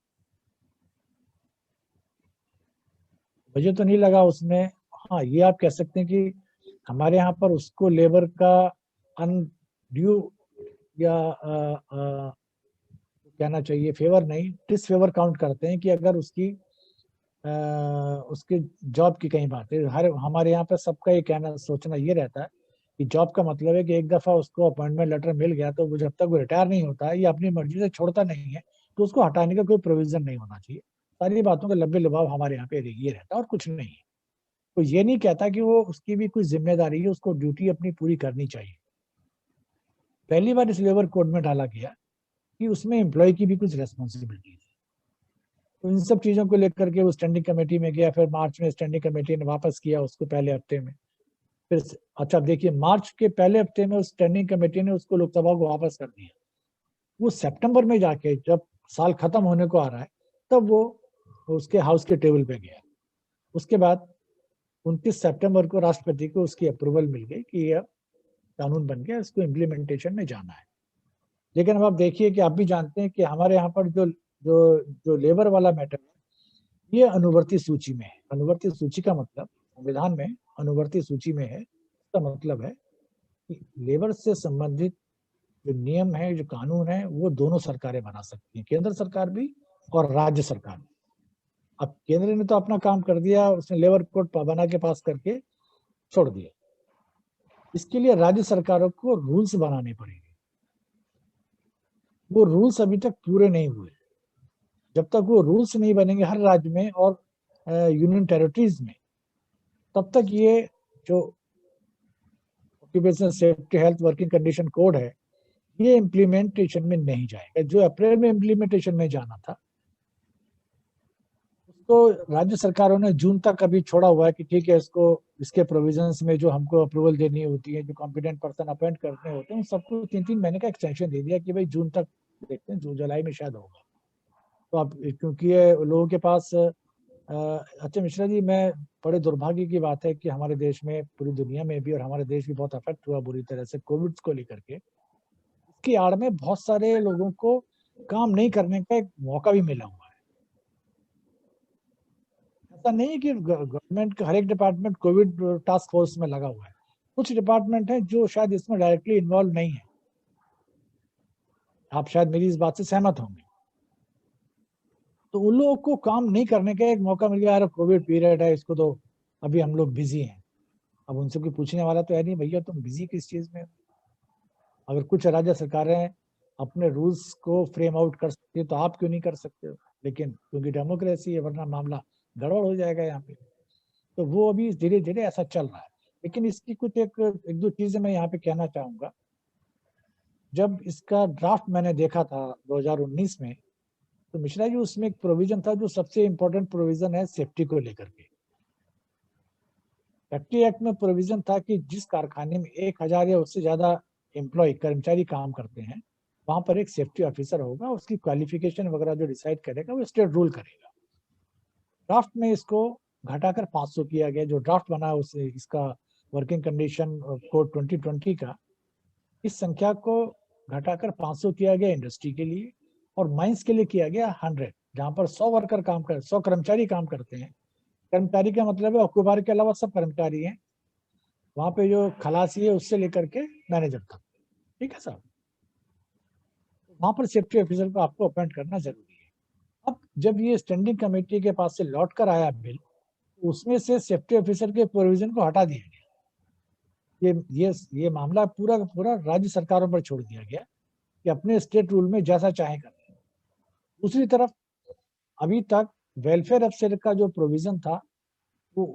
Speaker 2: मुझे तो नहीं लगा उसमें, हाँ ये आप कह सकते हैं कि हमारे यहाँ पर उसको लेबर का अनड्यू या कहना चाहिए फेवर नहीं, डिसफेवर काउंट करते हैं कि अगर उसकी जॉब की कहीं बात है। हर हमारे यहाँ पे सबका ये कहना सोचना ये रहता है कि जॉब का मतलब है कि एक दफा उसको अपॉइंटमेंट लेटर मिल गया तो वो जब तक वो रिटायर नहीं होता है या अपनी मर्जी से छोड़ता नहीं है तो उसको हटाने का कोई प्रोविजन नहीं होना चाहिए। सारी बातों का लंबे लुभाव हमारे यहाँ पे ये रहता है और कुछ नहीं है। तो ये नहीं कहता कि वो उसकी भी कोई जिम्मेदारी है, उसको ड्यूटी अपनी पूरी करनी चाहिए। पहली बार इस लेबर कोड में डाला गया कि उसमें एम्प्लॉय की भी कुछ रेस्पॉन्सिबिलिटी है। तो इन सब चीजों को लेकर के वो स्टैंडिंग कमेटी में गया, फिर मार्च में स्टैंडिंग कमेटी ने वापस किया उसको पहले हफ्ते में। फिर अच्छा देखिए, मार्च के पहले हफ्ते में उस स्टैंडिंग कमेटी ने उसको लोकसभा को वापस कर दिया। वो सितंबर में जाके जब साल खत्म होने को आ रहा है तब वो उसके हाउस के टेबल पे गया। उसके बाद 29 सितंबर को राष्ट्रपति को उसकी अप्रूवल मिल गई कि यह कानून बन गया, इसको इम्प्लीमेंटेशन में जाना है। लेकिन अब आप देखिए कि आप भी जानते हैं कि हमारे यहाँ पर जो जो जो लेबर वाला मैटर है, ये अनुवर्ती सूची में है। अनुवर्ती सूची का मतलब संविधान में अनुवर्ती सूची में है, इसका मतलब है कि लेबर से संबंधित जो नियम है, जो कानून है, वो दोनों सरकारें बना सकती हैं, केंद्र सरकार भी और राज्य सरकार भी। अब केंद्र ने तो अपना काम कर दिया, उसने लेबर कोड बना के पास करके छोड़ दिया। इसके लिए राज्य सरकारों को रूल्स बनाने पड़ेंगे। वो रूल्स अभी तक पूरे नहीं हुए। जब तक वो रूल्स नहीं बनेंगे हर राज्य में और यूनियन टेरिटरीज में, तब तक ये जो occupational safety health working condition code है, ये इम्प्लीमेंटेशन में नहीं जाएगा। जो अप्रैल में इम्प्लीमेंटेशन में जाना था, उसको राज्य सरकारों ने जून तक अभी छोड़ा हुआ है कि ठीक है, इसको इसके प्रोविजंस में जो हमको अप्रूवल देनी होती है, जो कॉम्पिटेंट पर्सन अपॉइंट करने होते हैं, उन सबको 3-3 महीने का एक्सटेंशन दे दिया कि भाई जून तक देखते हैं, जून जुलाई में शायद होगा। तो अब क्योंकि ये लोगों के पास अच्छा मिश्रा जी, मैं बड़े दुर्भाग्य की बात है कि हमारे देश में, पूरी दुनिया में भी और हमारे देश भी बहुत अफेक्ट हुआ बुरी तरह से कोविड को लेकर के। इसकी आड़ में बहुत सारे लोगों को काम नहीं करने का एक मौका भी मिला हुआ है। ऐसा नहीं है कि गवर्नमेंट का हर एक डिपार्टमेंट कोविड टास्क फोर्स में लगा हुआ है। कुछ डिपार्टमेंट है जो शायद इसमें डायरेक्टली इन्वॉल्व नहीं है। आप शायद मेरी इस बात से सहमत होंगे। तो उन लोगों को काम नहीं करने का एक मौका मिल गया, यार कोविड पीरियड है, इसको तो अभी हम लोग बिजी हैं। अब उनसे कोई पूछने वाला तो है नहीं, भैया तुम बिजी किस चीज में? अगर कुछ राज्य सरकारें अपने रूल्स को फ्रेम आउट कर सकती है तो आप क्यों नहीं कर सकते हो? लेकिन क्योंकि डेमोक्रेसी है, वरना मामला गड़बड़ हो जाएगा यहाँ पे। तो वो अभी धीरे धीरे ऐसा चल रहा है। लेकिन इसकी कुछ एक दो चीजें मैं यहाँ पे कहना चाहूंगा। जब इसका ड्राफ्ट मैंने देखा था 2019 में, तो मिश्रा जी उसमें एक प्रोविजन था जो सबसे इंपॉर्टेंट प्रोविजन है सेफ्टी को लेकर के। फैक्ट्री एक्ट में प्रोविजन था कि जिस कारखाने में 1000 या उससे ज्यादा एम्प्लॉय कर्मचारी काम करते हैं, वहां पर एक सेफ्टी ऑफिसर होगा, उसकी क्वालिफिकेशन वगैरह जो डिसाइड करेगा वो स्टेट रूल करेगा। ड्राफ्ट में इसको घटाकर 500 किया गया। जो ड्राफ्ट बना उसे इसका वर्किंग कंडीशन कोड 2020 का, इस संख्या को घटाकर 500 किया गया इंडस्ट्री के लिए, और माइंस के लिए किया गया 100, जहां पर 100 वर्कर काम कर 100 कर्मचारी काम करते हैं। कर्मचारी का मतलब है ऑक्यूपायर के अलावा सब कर्मचारी हैं वहां पे, जो खलासी है उससे लेकर के मैनेजर तक। ठीक है साहब, वहां पर सेफ्टी ऑफिसर को आपको अपॉइंट करना जरूरी है। अब जब ये स्टैंडिंग कमेटी के पास से लौट कर आया बिल, तो उसमें से सेफ्टी ऑफिसर के प्रोविजन को हटा दिया गया। ये मामला पूरा का पूरा राज्य सरकारों पर छोड़ दिया गया कि अपने स्टेट रूल में जैसा चाहे करें। दूसरी तरफ अभी तक वेलफेयर अफसर का जो प्रोविजन था, वो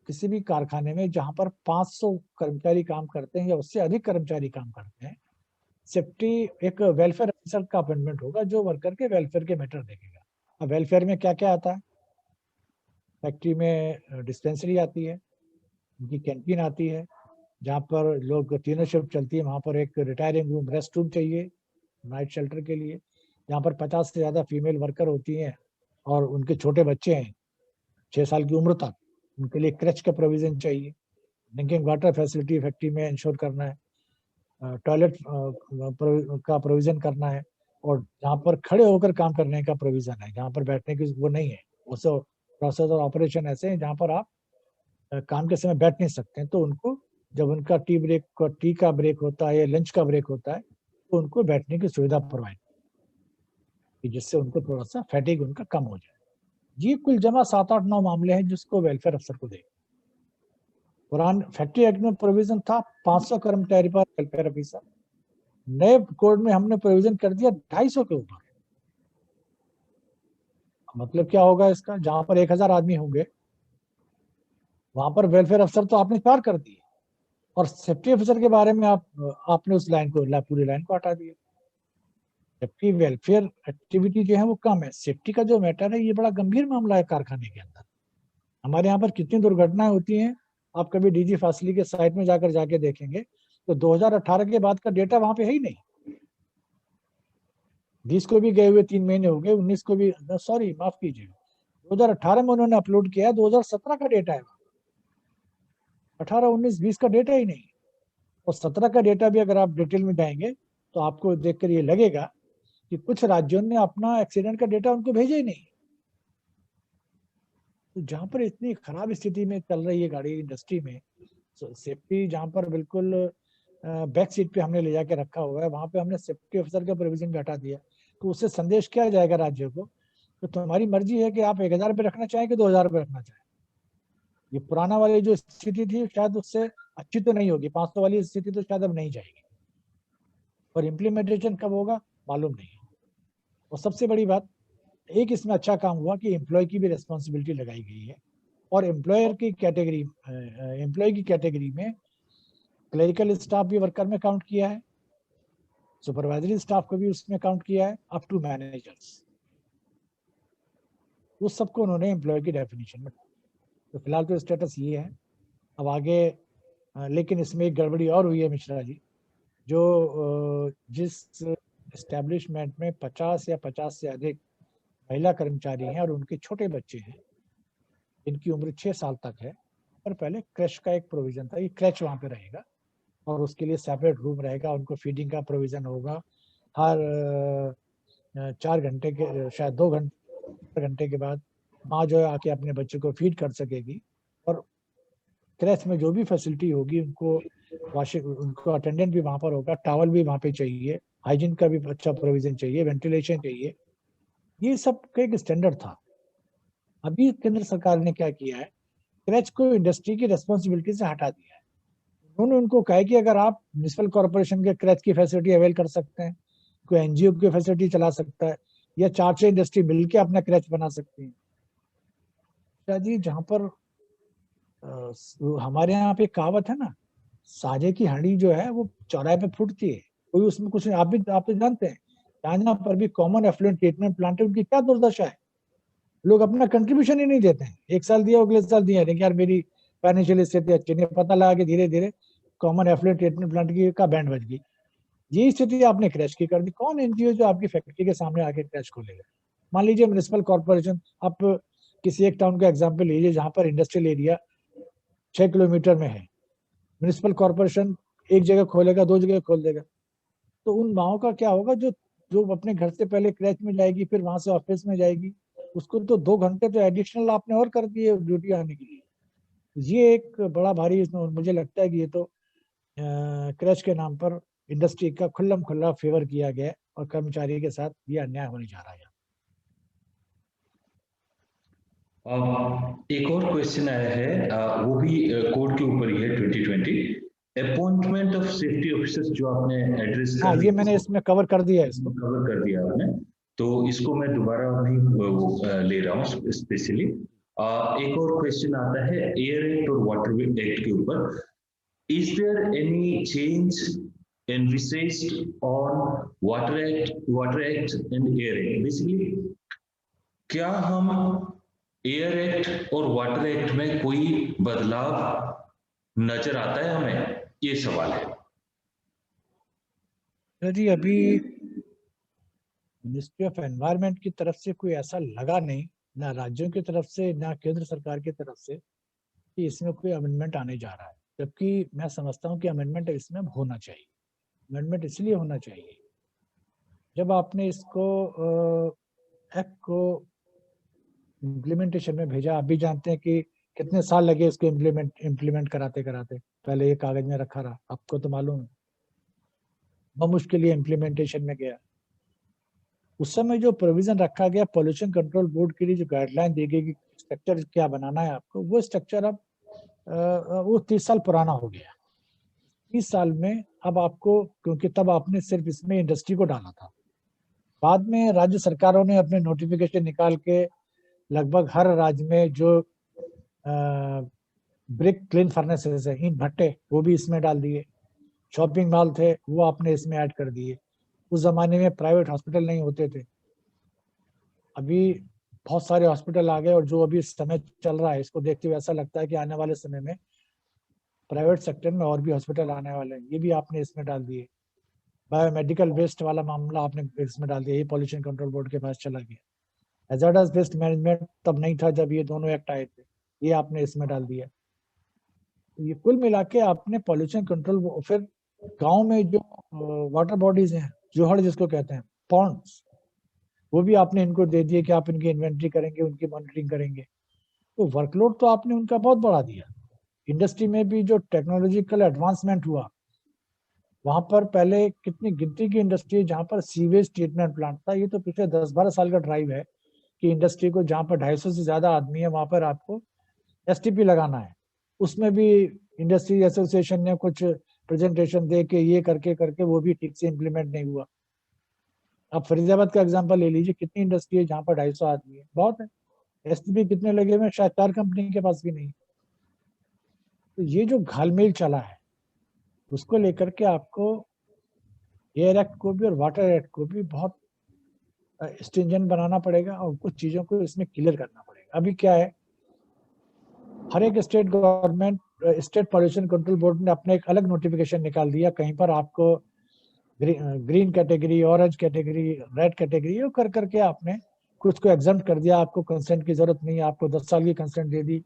Speaker 2: किसी भी कारखाने में जहां पर 500 कर्मचारी काम करते हैं या उससे अधिक कर्मचारी काम करते हैं, सेफ्टी एक वेलफेयर अफसर का अपॉइंटमेंट होगा जो वर्कर के वेलफेयर के मैटर देखेगा। अब वेलफेयर में क्या क्या आता है? फैक्ट्री में डिस्पेंसरी आती है, उनकी कैंटीन आती है, जहाँ पर लोग तीनों शिफ्ट चलती है, वहां पर एक रिटायरिंग रूम, रेस्ट रूम चाहिए नाइट शेल्टर के लिए, जहाँ पर 50 से ज्यादा फीमेल वर्कर होती हैं और उनके छोटे बच्चे हैं 6 साल की उम्र तक, उनके लिए क्रच का प्रोविजन चाहिए। ड्रिंकिंग वाटर फैसिलिटी फैक्ट्री में इंश्योर करना है, टॉयलेट का प्रोविजन करना है, और जहाँ पर खड़े होकर काम करने का प्रोविजन है, जहाँ पर बैठने की वो नहीं है। उस प्रोसेस और ऑपरेशन ऐसे हैं जहाँ पर आप काम के समय बैठ नहीं सकते हैं, तो उनको जब उनका टी का ब्रेक होता है या लंच का ब्रेक होता है, तो उनको बैठने की सुविधा प्रोवाइड की, जिससे उनको थोड़ा सा फैटिग उनका कम हो जाए। ये कुल जमा 7-8-9 मामले हैं जिसको वेलफेयर अफसर को दे। पुराने फैक्ट्री एक्ट में प्रोविजन था 500 कर्मचारी पर वेलफेयर ऑफिसर, नए कोड में हमने प्रोविजन कर दिया 250 के ऊपर। मतलब क्या होगा इसका? जहां पर 1000 आदमी होंगे, वहां पर वेलफेयर अफसर तो आपने 4 कर दिए, और सेफ्टी ऑफिसर के बारे में आपने उस लाइन को, पूरी लाइन को हटा दिया। जबकि वेलफेयर एक्टिविटी जो है वो कम है, सेफ्टी का जो मैटर है ये बड़ा गंभीर मामला है कारखाने के अंदर। हमारे यहाँ पर कितनी दुर्घटनाएं होती हैं, आप कभी डीजी फासिली के साइट में जाके देखेंगे तो 2018 के बाद का डेटा वहां पे है ही नहीं। 20 को भी गए हुए 3 महीने हो गए, 19 को भी, सॉरी माफ कीजिए, 2018 में उन्होंने अपलोड किया है, 2017 का डेटा है। 18, 19, 20 का डेटा ही नहीं, और 17 का डेटा भी अगर आप डिटेल में जाएंगे तो आपको देखकर ये लगेगा कि कुछ राज्यों ने अपना एक्सीडेंट का डेटा उनको भेजा ही नहीं। तो जहां पर इतनी खराब स्थिति में चल रही है गाड़ी इंडस्ट्री में, सेफ्टी जहां पर बिल्कुल बैक सीट पे हमने ले जाके रखा हुआ है, वहां पे हमने सेफ्टी ऑफिसर का प्रोविजन भी हटा दिया। तो उससे संदेश क्या जाएगा राज्यों को, तो तुम्हारी मर्जी है कि आप 1000 रुपये रखना चाहें कि 2000 रुपये रखना चाहें। ये पुराना वाली जो स्थिति थी शायद उससे अच्छी तो नहीं होगी, 500 वाली स्थिति तो शायद अब नहीं जाएगी, और इम्प्लीमेंटेशन कब होगा मालूम नहीं है। और सबसे बड़ी बात, एक इसमें अच्छा काम हुआ कि एम्प्लॉय की भी रिस्पॉन्सिबिलिटी लगाई गई है, और एम्प्लॉयर की कैटेगरी, एम्प्लॉय की कैटेगरी में क्लरिकल स्टाफ भी वर्कर में काउंट किया है, सुपरवाइजरी स्टाफ को भी उसमें काउंट किया है, अप टू मैनेजर्स, उस सबको उन्होंने एम्प्लॉय की डेफिनेशन में। तो फिलहाल तो स्टेटस ये है, अब आगे लेकिन इसमें एक गड़बड़ी और हुई है मिश्रा जी, जो जिस एस्टेब्लिशमेंट में 50 या 50 से अधिक महिला कर्मचारी हैं और उनके छोटे बच्चे हैं, इनकी उम्र 6 साल तक है, और पहले क्रैश का एक प्रोविजन था, ये क्रैच वहाँ पे रहेगा और उसके लिए सेपरेट रूम रहेगा, उनको फीडिंग का प्रोविजन होगा, हर 4 घंटे के, शायद 2 घंटे के बाद माँ जो है आके अपने बच्चे को फीड कर सकेगी, और क्रैच में जो भी फैसिलिटी होगी उनको वॉशिंग, उनको अटेंडेंट भी वहाँ पर होगा, टॉवल भी वहाँ पे चाहिए, हाइजीन का भी अच्छा प्रोविजन चाहिए, वेंटिलेशन चाहिए, ये सब का एक स्टैंडर्ड था। अभी केंद्र सरकार ने क्या किया है, क्रैच को इंडस्ट्री की रेस्पॉन्सिबिलिटी से हटा दिया है। उन्होंने उनको कहा है कि अगर आप म्युनिसिपल कॉर्पोरेशन के क्रैच की फैसिलिटी अवेल कर सकते हैं, कोई एनजीओ की फैसिलिटी चला सकता है, या 4-6 इंडस्ट्री मिलकर अपना क्रैच बना सकती है। जी जहाँ पर हमारे यहाँ पे कहावत है ना, साझे की हांडी जो है वो चौराहे पे फूटती है, कोई उसमें कुछ नहीं। आप भी जानते हैं, जहाँ पर भी कॉमन एफ्लुएंट ट्रीटमेंट प्लांट है, उनकी क्या दुर्दशा है, लोग अपना कंट्रीब्यूशन ही नहीं देते हैं, एक साल दिया अगले साल दिया नहीं, यार मेरी फाइनेंशियल स्थिति अच्छी नहीं, पता लगा कि धीरे धीरे कॉमन एफ्लुएंट ट्रीटमेंट प्लांट की का बैंड बज गई। ये स्थिति आपने क्रैश की कर दी। कौन एनजीओ जो आपकी फैक्ट्री के सामने आके क्रैश खोलेगा? मान लीजिए म्युनिसिपल कॉर्पोरेशन, आप किसी एक टाउन का एग्जाम्पल लीजिए जहां पर इंडस्ट्रियल एरिया 6 किलोमीटर में है, म्युनिसिपल कॉर्पोरेशन एक जगह खोलेगा, 2 जगह खोल देगा, तो उन माओं का क्या होगा, जो जो अपने घर से पहले क्रैच में जाएगी, फिर वहां से ऑफिस में जाएगी, उसको तो 2 घंटे तो एडिशनल आपने और कर दिए ड्यूटी आने के लिए। ये एक बड़ा भारी, इसमें मुझे लगता है कि ये तो क्रैच के नाम पर इंडस्ट्री का खुल्लम खुल्ला फेवर किया गया है, और कर्मचारी के साथ ये अन्याय होने जा रहा है।
Speaker 1: एक और क्वेश्चन आया है, वो भी कोड के ऊपर ही है, 2020 अपॉइंटमेंट ऑफ सेफ्टी ऑफिसर्स, जो आपने एड्रेस
Speaker 2: हाँ,
Speaker 1: कर
Speaker 2: ये मैंने इसमें कवर कर दिया है इसको।
Speaker 1: कवर कर दिया आपने, तो इसको मैं दोबारा नहीं ले रहा हूँ स्पेशली। एक और क्वेश्चन आता है एयर एक्ट और वाटर एक्ट के ऊपर, is there any change envisaged on water act and air act? Basically क्या हम एयर एक्ट और वाटर एक्ट में कोई बदलाव नजर आता है हमें, ये सवाल है।
Speaker 2: जी अभी मिनिस्ट्री ऑफ एनवायरनमेंट की तरफ से कोई ऐसा लगा नहीं, ना राज्यों की तरफ से ना केंद्र सरकार की तरफ से, कि इसमें कोई अमेंडमेंट आने जा रहा है। जबकि मैं समझता हूँ कि अमेंडमेंट इसमें होना चाहिए। अमेंडमेंट इसलिए होना चाहिए, जब आपने इसको एक्ट को इम्प्लीमेंटेशन में भेजा, आप भी जानते हैं कि कितने साल लगे इसको इम्प्लीमेंट कराते कराते, पहले ये कागज में रखा रहा, आपको तो मालूम है, बहुत मुश्किल इम्प्लीमेंटेशन में गया। उस समय जो प्रोविजन रखा गया पॉल्यूशन कंट्रोल बोर्ड के लिए, जो गाइडलाइन दी गई कि स्ट्रक्चर क्या बनाना है आपको, वो स्ट्रक्चर अब वो 30 साल पुराना हो गया। 30 साल में अब आपको, क्योंकि तब आपने सिर्फ इसमें इंडस्ट्री को डाला था, बाद में राज्य सरकारों ने अपने नोटिफिकेशन निकाल के लगभग हर राज्य में जो ब्रिक क्लीन फर्नेसेस है, ईंट भट्टे, वो भी इसमें डाल दिए। शॉपिंग मॉल थे वो आपने इसमें ऐड कर दिए। उस जमाने में प्राइवेट हॉस्पिटल नहीं होते थे, अभी बहुत सारे हॉस्पिटल आ गए, और जो अभी समय चल रहा है इसको देखते हुए ऐसा लगता है कि आने वाले समय में प्राइवेट सेक्टर में और भी हॉस्पिटल आने वाले हैं, ये भी आपने इसमें डाल दिए। बायोमेडिकल वेस्ट वाला मामला आपने इसमें डाल दिया, ये पॉल्यूशन कंट्रोल बोर्ड के पास चला गया। हैजार्डस वेस्ट मैनेजमेंट तब नहीं था जब ये दोनों एक्ट आए थे, ये आपने इसमें डाल दिया। ये कुल मिला के आपने पॉल्यूशन कंट्रोल, फिर गांव में जो वाटर बॉडीज हैं, जोहड़ जिसको कहते हैं, पॉन्ड्स, वो भी आपने इनको दे दिए कि आप इनकी इन्वेंट्री करेंगे, उनकी मॉनिटरिंग करेंगे। तो वर्कलोड तो आपने उनका बहुत बढ़ा दिया। इंडस्ट्री में भी जो टेक्नोलॉजिकल एडवांसमेंट हुआ, वहां पर पहले कितनी गिनती की इंडस्ट्री जहां पर सीवेज ट्रीटमेंट प्लांट था, ये तो पिछले 10-12 साल का ड्राइव है कि इंडस्ट्री को जहां पर 250 से ज्यादा आदमी है वहां पर आपको एसटीपी लगाना है। उसमें भी इंडस्ट्री एसोसिएशन ने कुछ प्रेजेंटेशन दे के ये करके करके वो भी ठीक से इम्प्लीमेंट नहीं हुआ। आप फरीदाबाद का एग्जांपल ले लीजिए, कितनी इंडस्ट्री है जहाँ पर 250 आदमी है, बहुत है। एसटीपी कितने लगे हुए हैं, शायद 4 कंपनी के पास भी नहीं। तो ये जो घालमेल चला है, उसको लेकर के आपको एयर एक्ट को भी और वाटर एक्ट को भी बहुत स्ट्रिंजेंट बनाना पड़ेगा और कुछ चीजों को इसमें क्लियर करना पड़ेगा। अभी क्या है, हर एक state government, state pollution control board ने अपने एक अलग नोटिफिकेशन निकाल दिया, कहीं पर आपको green category, orange category, red category, वो कर करके आपने कुछ को एग्जाम्प्ट कर दिया। आपको कंसेंट की जरूरत नहीं है, आपको 10 साल की कंसेंट दे दी।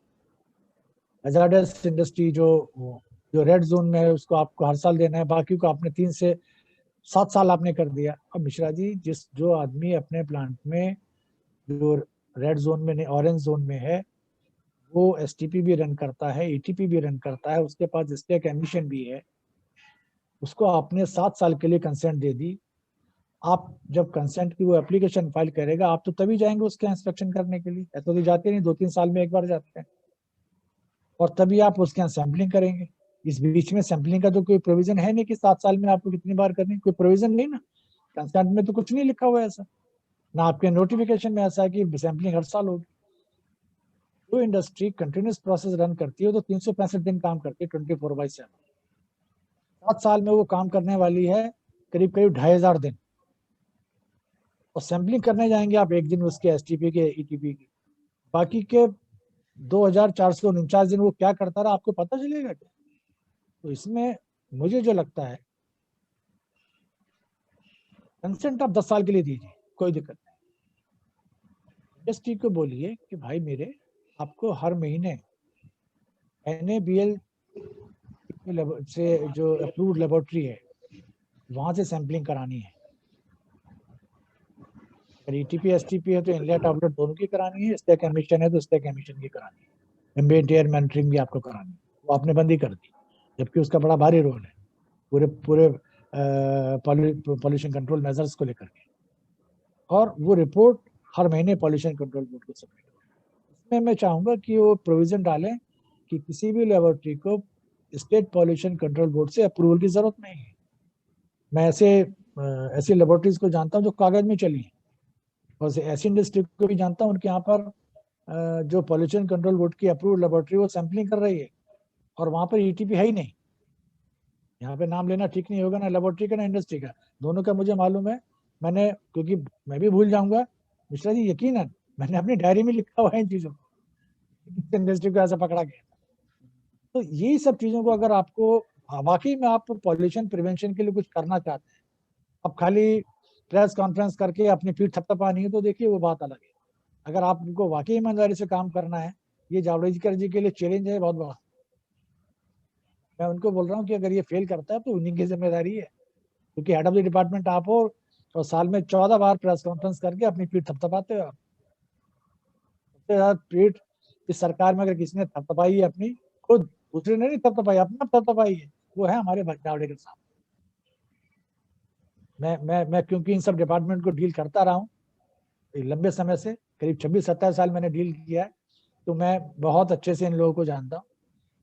Speaker 2: हजार्डस इंडस्ट्री जो जो रेड जोन में है उसको आपको हर साल देना है, बाकी को आपने 3 से 7 साल आपने कर दिया। अब मिश्रा जी, जो आदमी अपने प्लांट में जो रेड जोन में नहीं ऑरेंज जोन में है, वो एसटीपी भी रन करता है, ईटीपी भी रन करता है, उसके पास स्टेक एमिशन भी है, उसको आपने 7 साल के लिए कंसेंट दे दी। आप जब कंसेंट की वो एप्लीकेशन फाइल करेगा, आप तो तभी जाएंगे उसके इंस्पेक्शन करने के लिए, ऐसा तो जाते नहीं, 2-3 साल में एक बार जाते हैं, और तभी आप उसके यहाँ सैंपलिंग करेंगे। इस बीच में सैंपलिंग का तो कोई प्रोविजन है नहीं कि 7 साल में आपको कितनी बार करनी, कोई प्रोविजन नहीं ना, कंसेंट में तो कुछ नहीं लिखा हुआ है ऐसा, ना आपके नोटिफिकेशन में ऐसा है कि सैंपलिंग हर साल होगी। जो इंडस्ट्री कंटिन्यूस प्रोसेस रन करती है तो 365 दिन काम करती है 24/7। 7 साल में वो काम करने वाली है करीब करीब 2500 दिन, और सैंपलिंग करने जाएंगे आप एक दिन उसके एसटीपी के, ईटीपी की, बाकी के 2449 दिन वो क्या करता रहा, आपको पता चलेगा क्या? तो इसमें मुझे जो लगता है, कंसेंट आप 10 साल के लिए दीजिए, कोई दिक्कत नहीं। इंडस्ट्री को बोलिए कि भाई मेरे, आपको हर महीने NABL से जो अप्रूव्ड लेबोरेटरी है वहां से सैंपलिंग करानी है। अगर ईटीपी एसटीपी है तो इनलेट आउटलेट दोनों की करानी है, स्टेक एमिशन है तो स्टेक एमिशन की करानी है, एम्बिएंट एयर मॉनिटरिंग भी आपको करानी है। वो आपने बंद ही कर दी, जबकि उसका बड़ा भारी रोल है पूरे पूरे पॉल्यूशन कंट्रोल मेजर्स को लेकर के। और वो रिपोर्ट हर महीने पॉल्यूशन कंट्रोल बोर्ड को सबमिट करें। इसमें मैं चाहूंगा कि वो प्रोविजन डालें कि किसी भी लेबोरेटरी को स्टेट पॉल्यूशन कंट्रोल बोर्ड से अप्रूवल की जरूरत नहीं है। मैं ऐसी लेबोरेटरीज को जानता हूँ जो कागज में चली है, और ऐसी इंडस्ट्री को भी जानता हूँ उनके यहाँ पर जो पॉल्यूशन कंट्रोल बोर्ड की अप्रूव्ड लेबोरेटरी वो सैंपलिंग कर रही है, और वहां पर ईटीपी है ही नहीं। यहाँ पे नाम लेना ठीक नहीं होगा, ना लेबोरेटरी का ना इंडस्ट्री का, दोनों का मुझे मालूम है। मैंने, क्योंकि मैं भी भूल जाऊंगा मिश्रा जी, यकीनन मैंने अपनी डायरी में लिखा हुआ है इन चीजों को, इंडस्ट्री को ऐसा पकड़ा गया। तो यही सब चीजों को अगर आपको वाकई में आप पॉल्यूशन प्रिवेंशन के लिए कुछ करना चाहते हैं, अब खाली प्रेस कॉन्फ्रेंस करके अपनी पीठ थपथपानी है तो देखिए वो बात अलग है। अगर आपको वाकई ईमानदारी से काम करना है, ये जावड़ेकर जी के लिए चैलेंज है बहुत बड़ा। मैं उनको बोल रहा हूँ कि अगर ये फेल करता है तो उन्हीं की जिम्मेदारी है, क्योंकि हेड ऑफ द डिपार्टमेंट आप हो और साल में 14 बार प्रेस कॉन्फ्रेंस करके अपनी पीठ थपथपाते हो आप। सबसे ज्यादा पीठ इस सरकार में अगर किसी ने थपथपाई है अपनी, खुद, दूसरे ने नहीं थपथपाई, अपना थपथपाई है, वो है हमारे जावड़ेकर साहब। मैं क्योंकि इन सब डिपार्टमेंट को डील करता रहा हूँ लंबे समय से, करीब 26-27 साल मैंने डील किया है, तो मैं बहुत अच्छे से इन लोगों को जानता हूँ।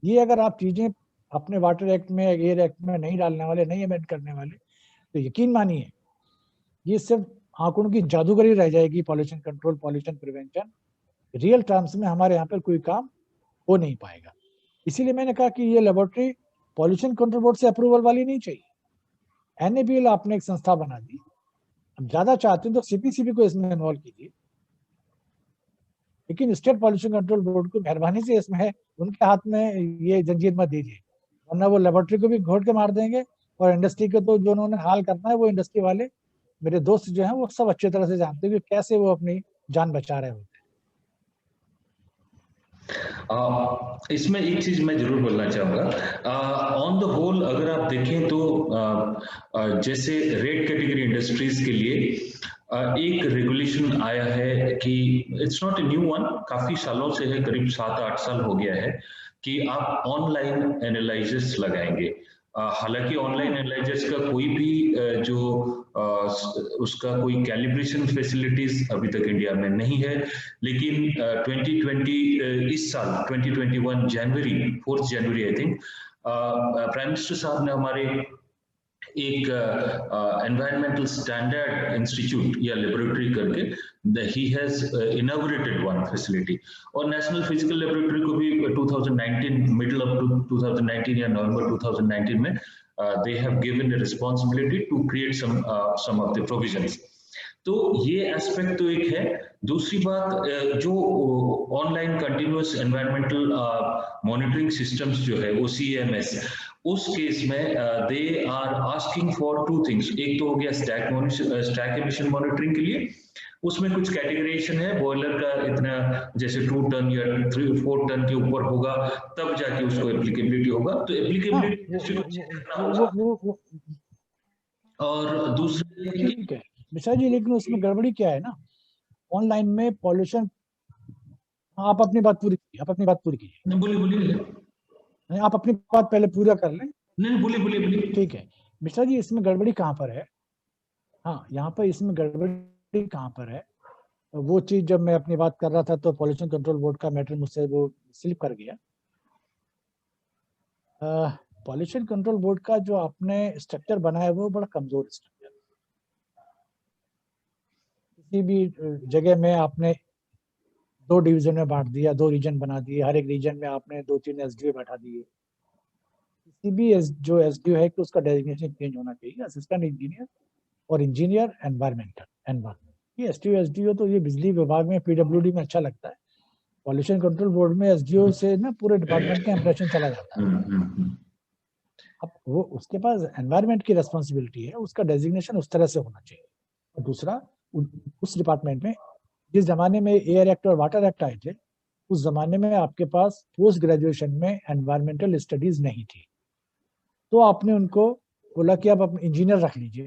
Speaker 2: ये अगर आप चीजें अपने वाटर एक्ट में, एयर एक्ट में नहीं डालने वाले, नहीं अमेंड करने वाले, तो यकीन मानिए ये सिर्फ आंकड़ों की जादूगरी रह जाएगी। Pollution control, pollution prevention real terms में हमारे यहाँ पर कोई काम हो नहीं पाएगा। इसीलिए मैंने कहा कि ये लेबोरेटरी पॉल्यूशन कंट्रोल बोर्ड से अप्रूवल वाली नहीं चाहिए। NABL आपने एक संस्था बना दी, अब ज्यादा चाहते हैं तो CPCB को इसमें इन्वॉल्व कीजिए, लेकिन स्टेट पॉल्यूशन कंट्रोल बोर्ड को मेहरबानी से इसमें उनके हाथ में ये जंजीर मत दीजिए, वरना वो लेबोरेटरी को भी घोट के मार देंगे, और इंडस्ट्री को तो जो उन्होंने हाल करना है, वो इंडस्ट्री वाले मेरे दोस्त जो हैं वो सब अच्छी तरह से जानते हैं कि कैसे वो अपनी जान बचा रहे होते हैं।
Speaker 1: इसमें एक चीज मैं जरूर बोलना चाहूंगा। ऑन द होल अगर आप देखें तो जैसे रेड कैटेगरी इंडस्ट्रीज के लिए एक रेगुलेशन आया है कि it's not a new one, काफी सालों से है, करीब 7-8 साल हो गया है कि आप ऑनलाइन एनालिसिस लगाएंगे। हालांकि ऑनलाइन एनालिसिस का कोई भी जो उसका कोई कैलिब्रेशन फैसिलिटीज अभी तक इंडिया में नहीं है, लेकिन 2020 इस साल 2021 जनवरी 4 जनवरी आई थिंक प्राइम मिनिस्टर साहब ने हमारे एक एनवायरमेंटल स्टैंडर्ड इंस्टीट्यूट या लेबोरेटरी करके he has inaugurated one facility, और नेशनल फिजिकल लेबोरेटरी को भी 2019 मिडल ऑफ 2019 या नवंबर 2019 में they have given a responsibility to create some of the provisions। तो ये एस्पेक्ट तो एक है। दूसरी बात जो online continuous environmental monitoring systems जो है OCMS, उस केस में they are asking for two things. एक तो हो गया स्टैक एमिशन मॉनिटरिंग के लिए, उसमें कुछ कैटेगराइजेशन है, बॉयलर का इतना जैसे 2 टन या 3-4 टन के ऊपर होगा तब जाके उसको एप्लीकेबिलिटी होगा, तो एप्लीकेबिलिटी और दूसरा
Speaker 2: ठीक है मिश्रा जी, लेकिन उसमें गड़बड़ी क्या है ना, ऑनलाइन में पॉल्यूशन, आप अपनी बात पूरी कीजिए, आप अपनी बात पूरी कीजिए।
Speaker 1: बोलिए बोलिए,
Speaker 2: नहीं आप अपनी बात पहले पूरा कर लें।
Speaker 1: नहीं बोलिए बोलिए बोलिए।
Speaker 2: ठीक है मिश्रा जी, इसमें गड़बड़ी कहाँ पर है? हाँ, यहाँ पर इसमें गड़बड़ी कहाँ पर है, वो चीज जब मैं अपनी बात कर रहा था तो पॉल्यूशन कंट्रोल बोर्ड का मैटर मुझसे वो स्लिप कर गया। पॉल्यूशन कंट्रोल बोर्ड का जो आपने स्ट्रक्चर बनाया है वो बड़ा कमजोर स्ट्रक्चर। किसी भी जगह में आपने 2 डिवीजन में बांट दिया, 2 रीजन बना दिए, हर एक रीजन में आपने 2-3 SDO बैठा दिए। किसी भी जो SDO है कि उसका डेजिग्नेशन चेंज होना चाहिए, असिस्टेंट इंजीनियर और इंजीनियर एनवायरमेंट। ये SDO तो ये बिजली विभाग में PWD में अच्छा लगता है, पॉल्यूशन कंट्रोल बोर्ड में SDO से ना पूरे डिपार्टमेंट का इंप्रेशन चला जाता है। अब वो उसके पास एनवायरमेंट की रेस्पॉन्सिबिलिटी है, उसका डेजिग्नेशन उस तरह से होना चाहिए। और दूसरा, उस डिपार्टमेंट में जिस जमाने में एयर एक्ट और वाटर एक्ट आए थे, उस जमाने में आपके पास पोस्ट ग्रेजुएशन में एनवायरमेंटल स्टडीज नहीं थी, तो आपने उनको बोला कि आप इंजीनियर रख लीजिए।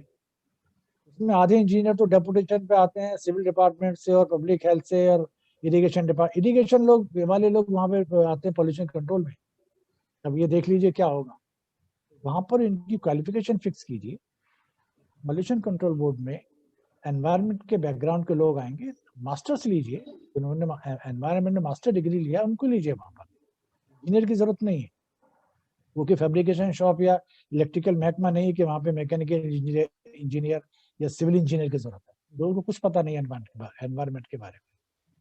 Speaker 2: उसमें आधे इंजीनियर तो डेपुटेशन पे आते हैं सिविल डिपार्टमेंट से और पब्लिक हेल्थ से और इरिगेशन लोग वाले लोग वहां पे आते हैं पॉल्यूशन कंट्रोल में। अब ये देख लीजिए क्या होगा, वहां पर इनकी क्वालिफिकेशन फिक्स कीजिए। पॉल्यूशन कंट्रोल बोर्ड में एनवायरमेंट के बैकग्राउंड के लोग आएंगे, मास्टर्स लीजिए, उन्होंने एनवायरमेंट में मास्टर डिग्री लिया उनको लीजिए, वहां पर इंजीनियर की जरूरत नहीं है। वो कि फैब्रिकेशन शॉप या इलेक्ट्रिकल महकमा नहीं कि वहां पे मैकेनिकल इंजीनियर या सिविल इंजीनियर की जरूरत है, लोगों को कुछ पता नहीं है एनवायरमेंट के बारे में।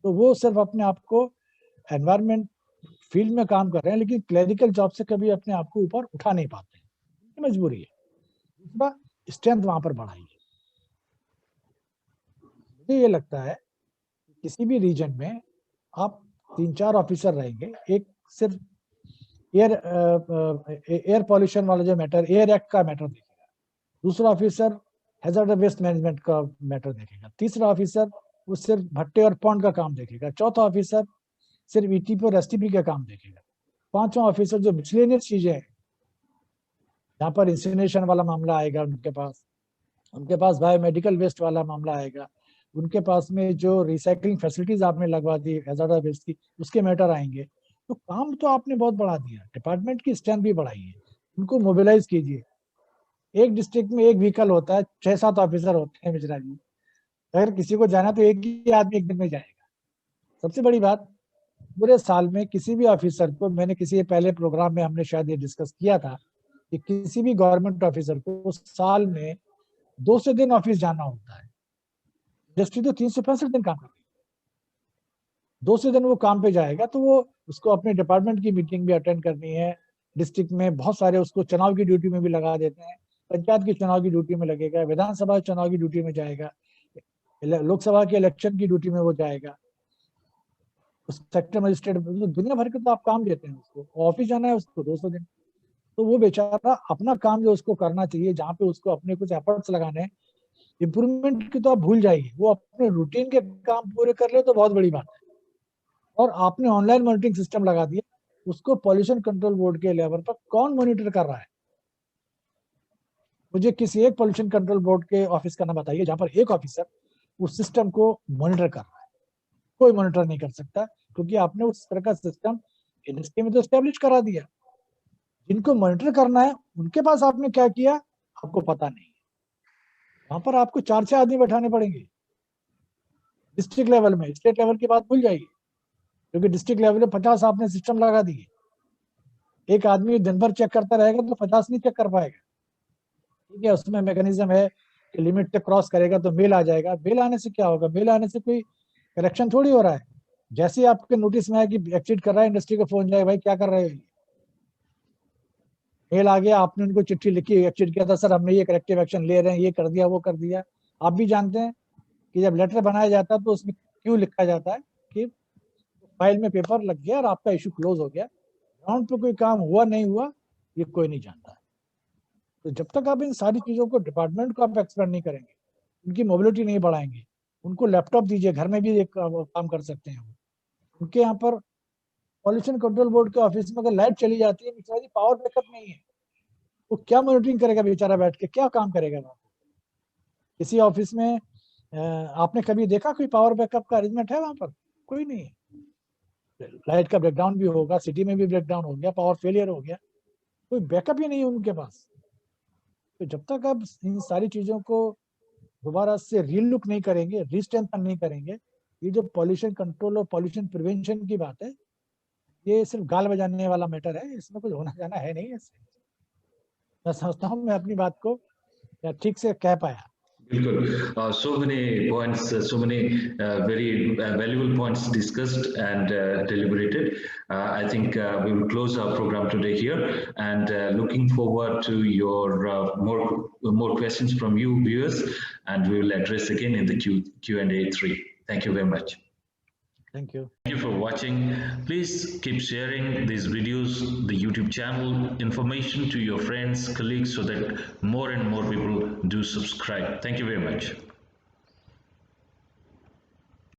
Speaker 2: तो वो सिर्फ अपने आप को एनवायरमेंट फील्ड में काम कर रहे हैं, लेकिन क्लरिकल जॉब से कभी अपने आप को ऊपर उठा नहीं पाते, मजबूरी है। दूसरा, स्ट्रेंथ वहां पर बढ़ाइए। मुझे ये लगता है किसी भी रीजन में आप 3-4 ऑफिसर रहेंगे, एक सिर्फ एयर पॉल्यूशन वाला जो मैटर, एयर एक्ट का मैटर देखेगा, दूसरा ऑफिसर हैजार्डस वेस्ट मैनेजमेंट का मैटर देखेगा, तीसरा ऑफिसर वो सिर्फ भट्टे और पॉन्ड का काम देखेगा, चौथा ऑफिसर सिर्फ ETP और STP का काम देखेगा, पांचवा ऑफिसर जो मिसलेनियस चीजें हैं, यहाँ पर इंसिनेशन वाला मामला आएगा उनके पास बायोमेडिकल वेस्ट वाला मामला आएगा, उनके पास में जो रिसाइकलिंग फैसिलिटीज आपने लगवा दी हैजार्डस वेस्ट की, उसके मैटर आएंगे। तो काम तो आपने बहुत बढ़ा दिया, डिपार्टमेंट की स्ट्रेंथ भी बढ़ाई है, उनको मोबिलाइज कीजिए। एक डिस्ट्रिक्ट में एक व्हीकल होता है, 6-7 ऑफिसर होते हैं मिश्रा जी, अगर किसी को जाना तो एक ही आदमी एक दिन में जाएगा। सबसे बड़ी बात, पूरे साल में किसी भी ऑफिसर को, मैंने किसी पहले प्रोग्राम में हमने शायद ये डिस्कस किया था कि किसी भी गवर्नमेंट ऑफिसर को साल में 200 दिन ऑफिस जाना होता है। इंडस्ट्री तो 365 दिन काम करती है, 200 दिन वो काम पे जाएगा तो वो उसको अपने डिपार्टमेंट की मीटिंग भी अटेंड करनी है। डिस्ट्रिक्ट में बहुत सारे उसको चुनाव की ड्यूटी में भी लगा देते हैं, पंचायत की चुनाव की ड्यूटी में लगेगा, विधानसभा चुनाव की ड्यूटी में जाएगा, लोकसभा के इलेक्शन की ड्यूटी में वो जाएगा, उस सेक्टर मजिस्ट्रेट, दुनिया भर के तो आप काम देते हैं उसको, ऑफिस जाना है उसको 200 दिन। तो वो बेचारा अपना काम जो उसको करना चाहिए, जहाँ पे उसको अपने कुछ एफर्ट्स लगाने हैं, इंप्रूवमेंट की तो आप भूल जाइए, वो अपने रूटीन के काम पूरे कर ले तो बहुत बड़ी बात है। और आपने ऑनलाइन मॉनिटरिंग सिस्टम लगा दिया, उसको पॉल्यूशन कंट्रोल बोर्ड के लेवल पर कौन मॉनिटर कर रहा है? मुझे किसी एक पॉल्यूशन कंट्रोल बोर्ड के ऑफिस का नाम बताइए जहां पर एक ऑफिसर उस सिस्टम को मॉनिटर कर रहा है। कोई मॉनिटर नहीं कर सकता, क्योंकि आपने उस तरह का सिस्टम इंडस्ट्री में तो स्टैब्लिश करा दिया। जिनको मॉनिटर करना है उनके पास आपने क्या किया आपको पता नहीं। वहां पर आपको 4-6 आदमी बैठाने पड़ेंगे डिस्ट्रिक्ट लेवल में। स्टेट लेवल की बात भूल जाइए, क्योंकि डिस्ट्रिक्ट लेवल में 50 आपने सिस्टम लगा दिए। एक आदमी दिन भर चेक करता रहेगा तो 50 नहीं चेक कर पाएगा। ठीक है, उसमें मैकेनिज्म है कि लिमिट तक क्रॉस करेगा तो मेल आ जाएगा। मेल आने से क्या होगा? मेल आने से कोई करेक्शन थोड़ी हो रहा है। जैसे ही आपके नोटिस में आया कि एक्सीड कर रहा है, इंडस्ट्री को फोन जाए, भाई क्या कर रहे हो? मेल आ गया, आपने उनको चिट्ठी लिखी, एक्सीड किया था सर, हमने ये करेक्टिव एक्शन ले रहे हैं, ये कर दिया वो कर दिया। आप भी जानते हैं कि जब लेटर बनाया जाता है तो उसमें क्यों लिखा जाता है कि फाइल में पेपर लग गया और आपका इशू क्लोज हो गया। ग्राउंड पे कोई काम हुआ नहीं हुआ ये कोई नहीं जानता। तो जब तक आप इन सारी चीजों को, डिपार्टमेंट को आप एक्सपेंड नहीं करेंगे, उनकी मोबिलिटी नहीं बढ़ाएंगे, उनको लैपटॉप दीजिए, घर में भी एक काम कर सकते हैं। उनके यहाँ पर पॉल्यूशन कंट्रोल बोर्ड के ऑफिस में अगर लाइट चली जाती है, पावर बैकअप नहीं है, वो क्या मॉनिटरिंग करेगा बेचारा? बैठ के क्या काम करेगा वहां? किसी ऑफिस में आपने कभी देखा कोई पावर बैकअप का अरेंजमेंट है वहां पर? कोई नहीं है। लाइट का ब्रेकडाउन भी होगा, सिटी में भी ब्रेकडाउन हो गया, पावर फेलियर हो गया, कोई बैकअप ही नहीं है उनके पास। तो जब तक आप इन सारी चीजों को दोबारा से रीलुक नहीं करेंगे, रीस्ट्रेंथन नहीं करेंगे, ये जो पॉल्यूशन कंट्रोल और पॉल्यूशन प्रिवेंशन की बात है, ये सिर्फ गाल बजाने वाला मैटर है, इसमें कुछ होना जाना है नहीं। मैं समझता हूँ मैं अपनी बात को ठीक से कह पाया।
Speaker 1: Bilkul. So many points, so many very valuable points discussed and deliberated. I think we will close our program today here, and looking forward to your more questions from you viewers, and we will address again in the Q&A 3. Thank you very much.
Speaker 2: Thank you.
Speaker 1: Thank you for watching. Please keep sharing these videos, the YouTube channel, information to your friends, colleagues, so that more and more people do subscribe. Thank you very much.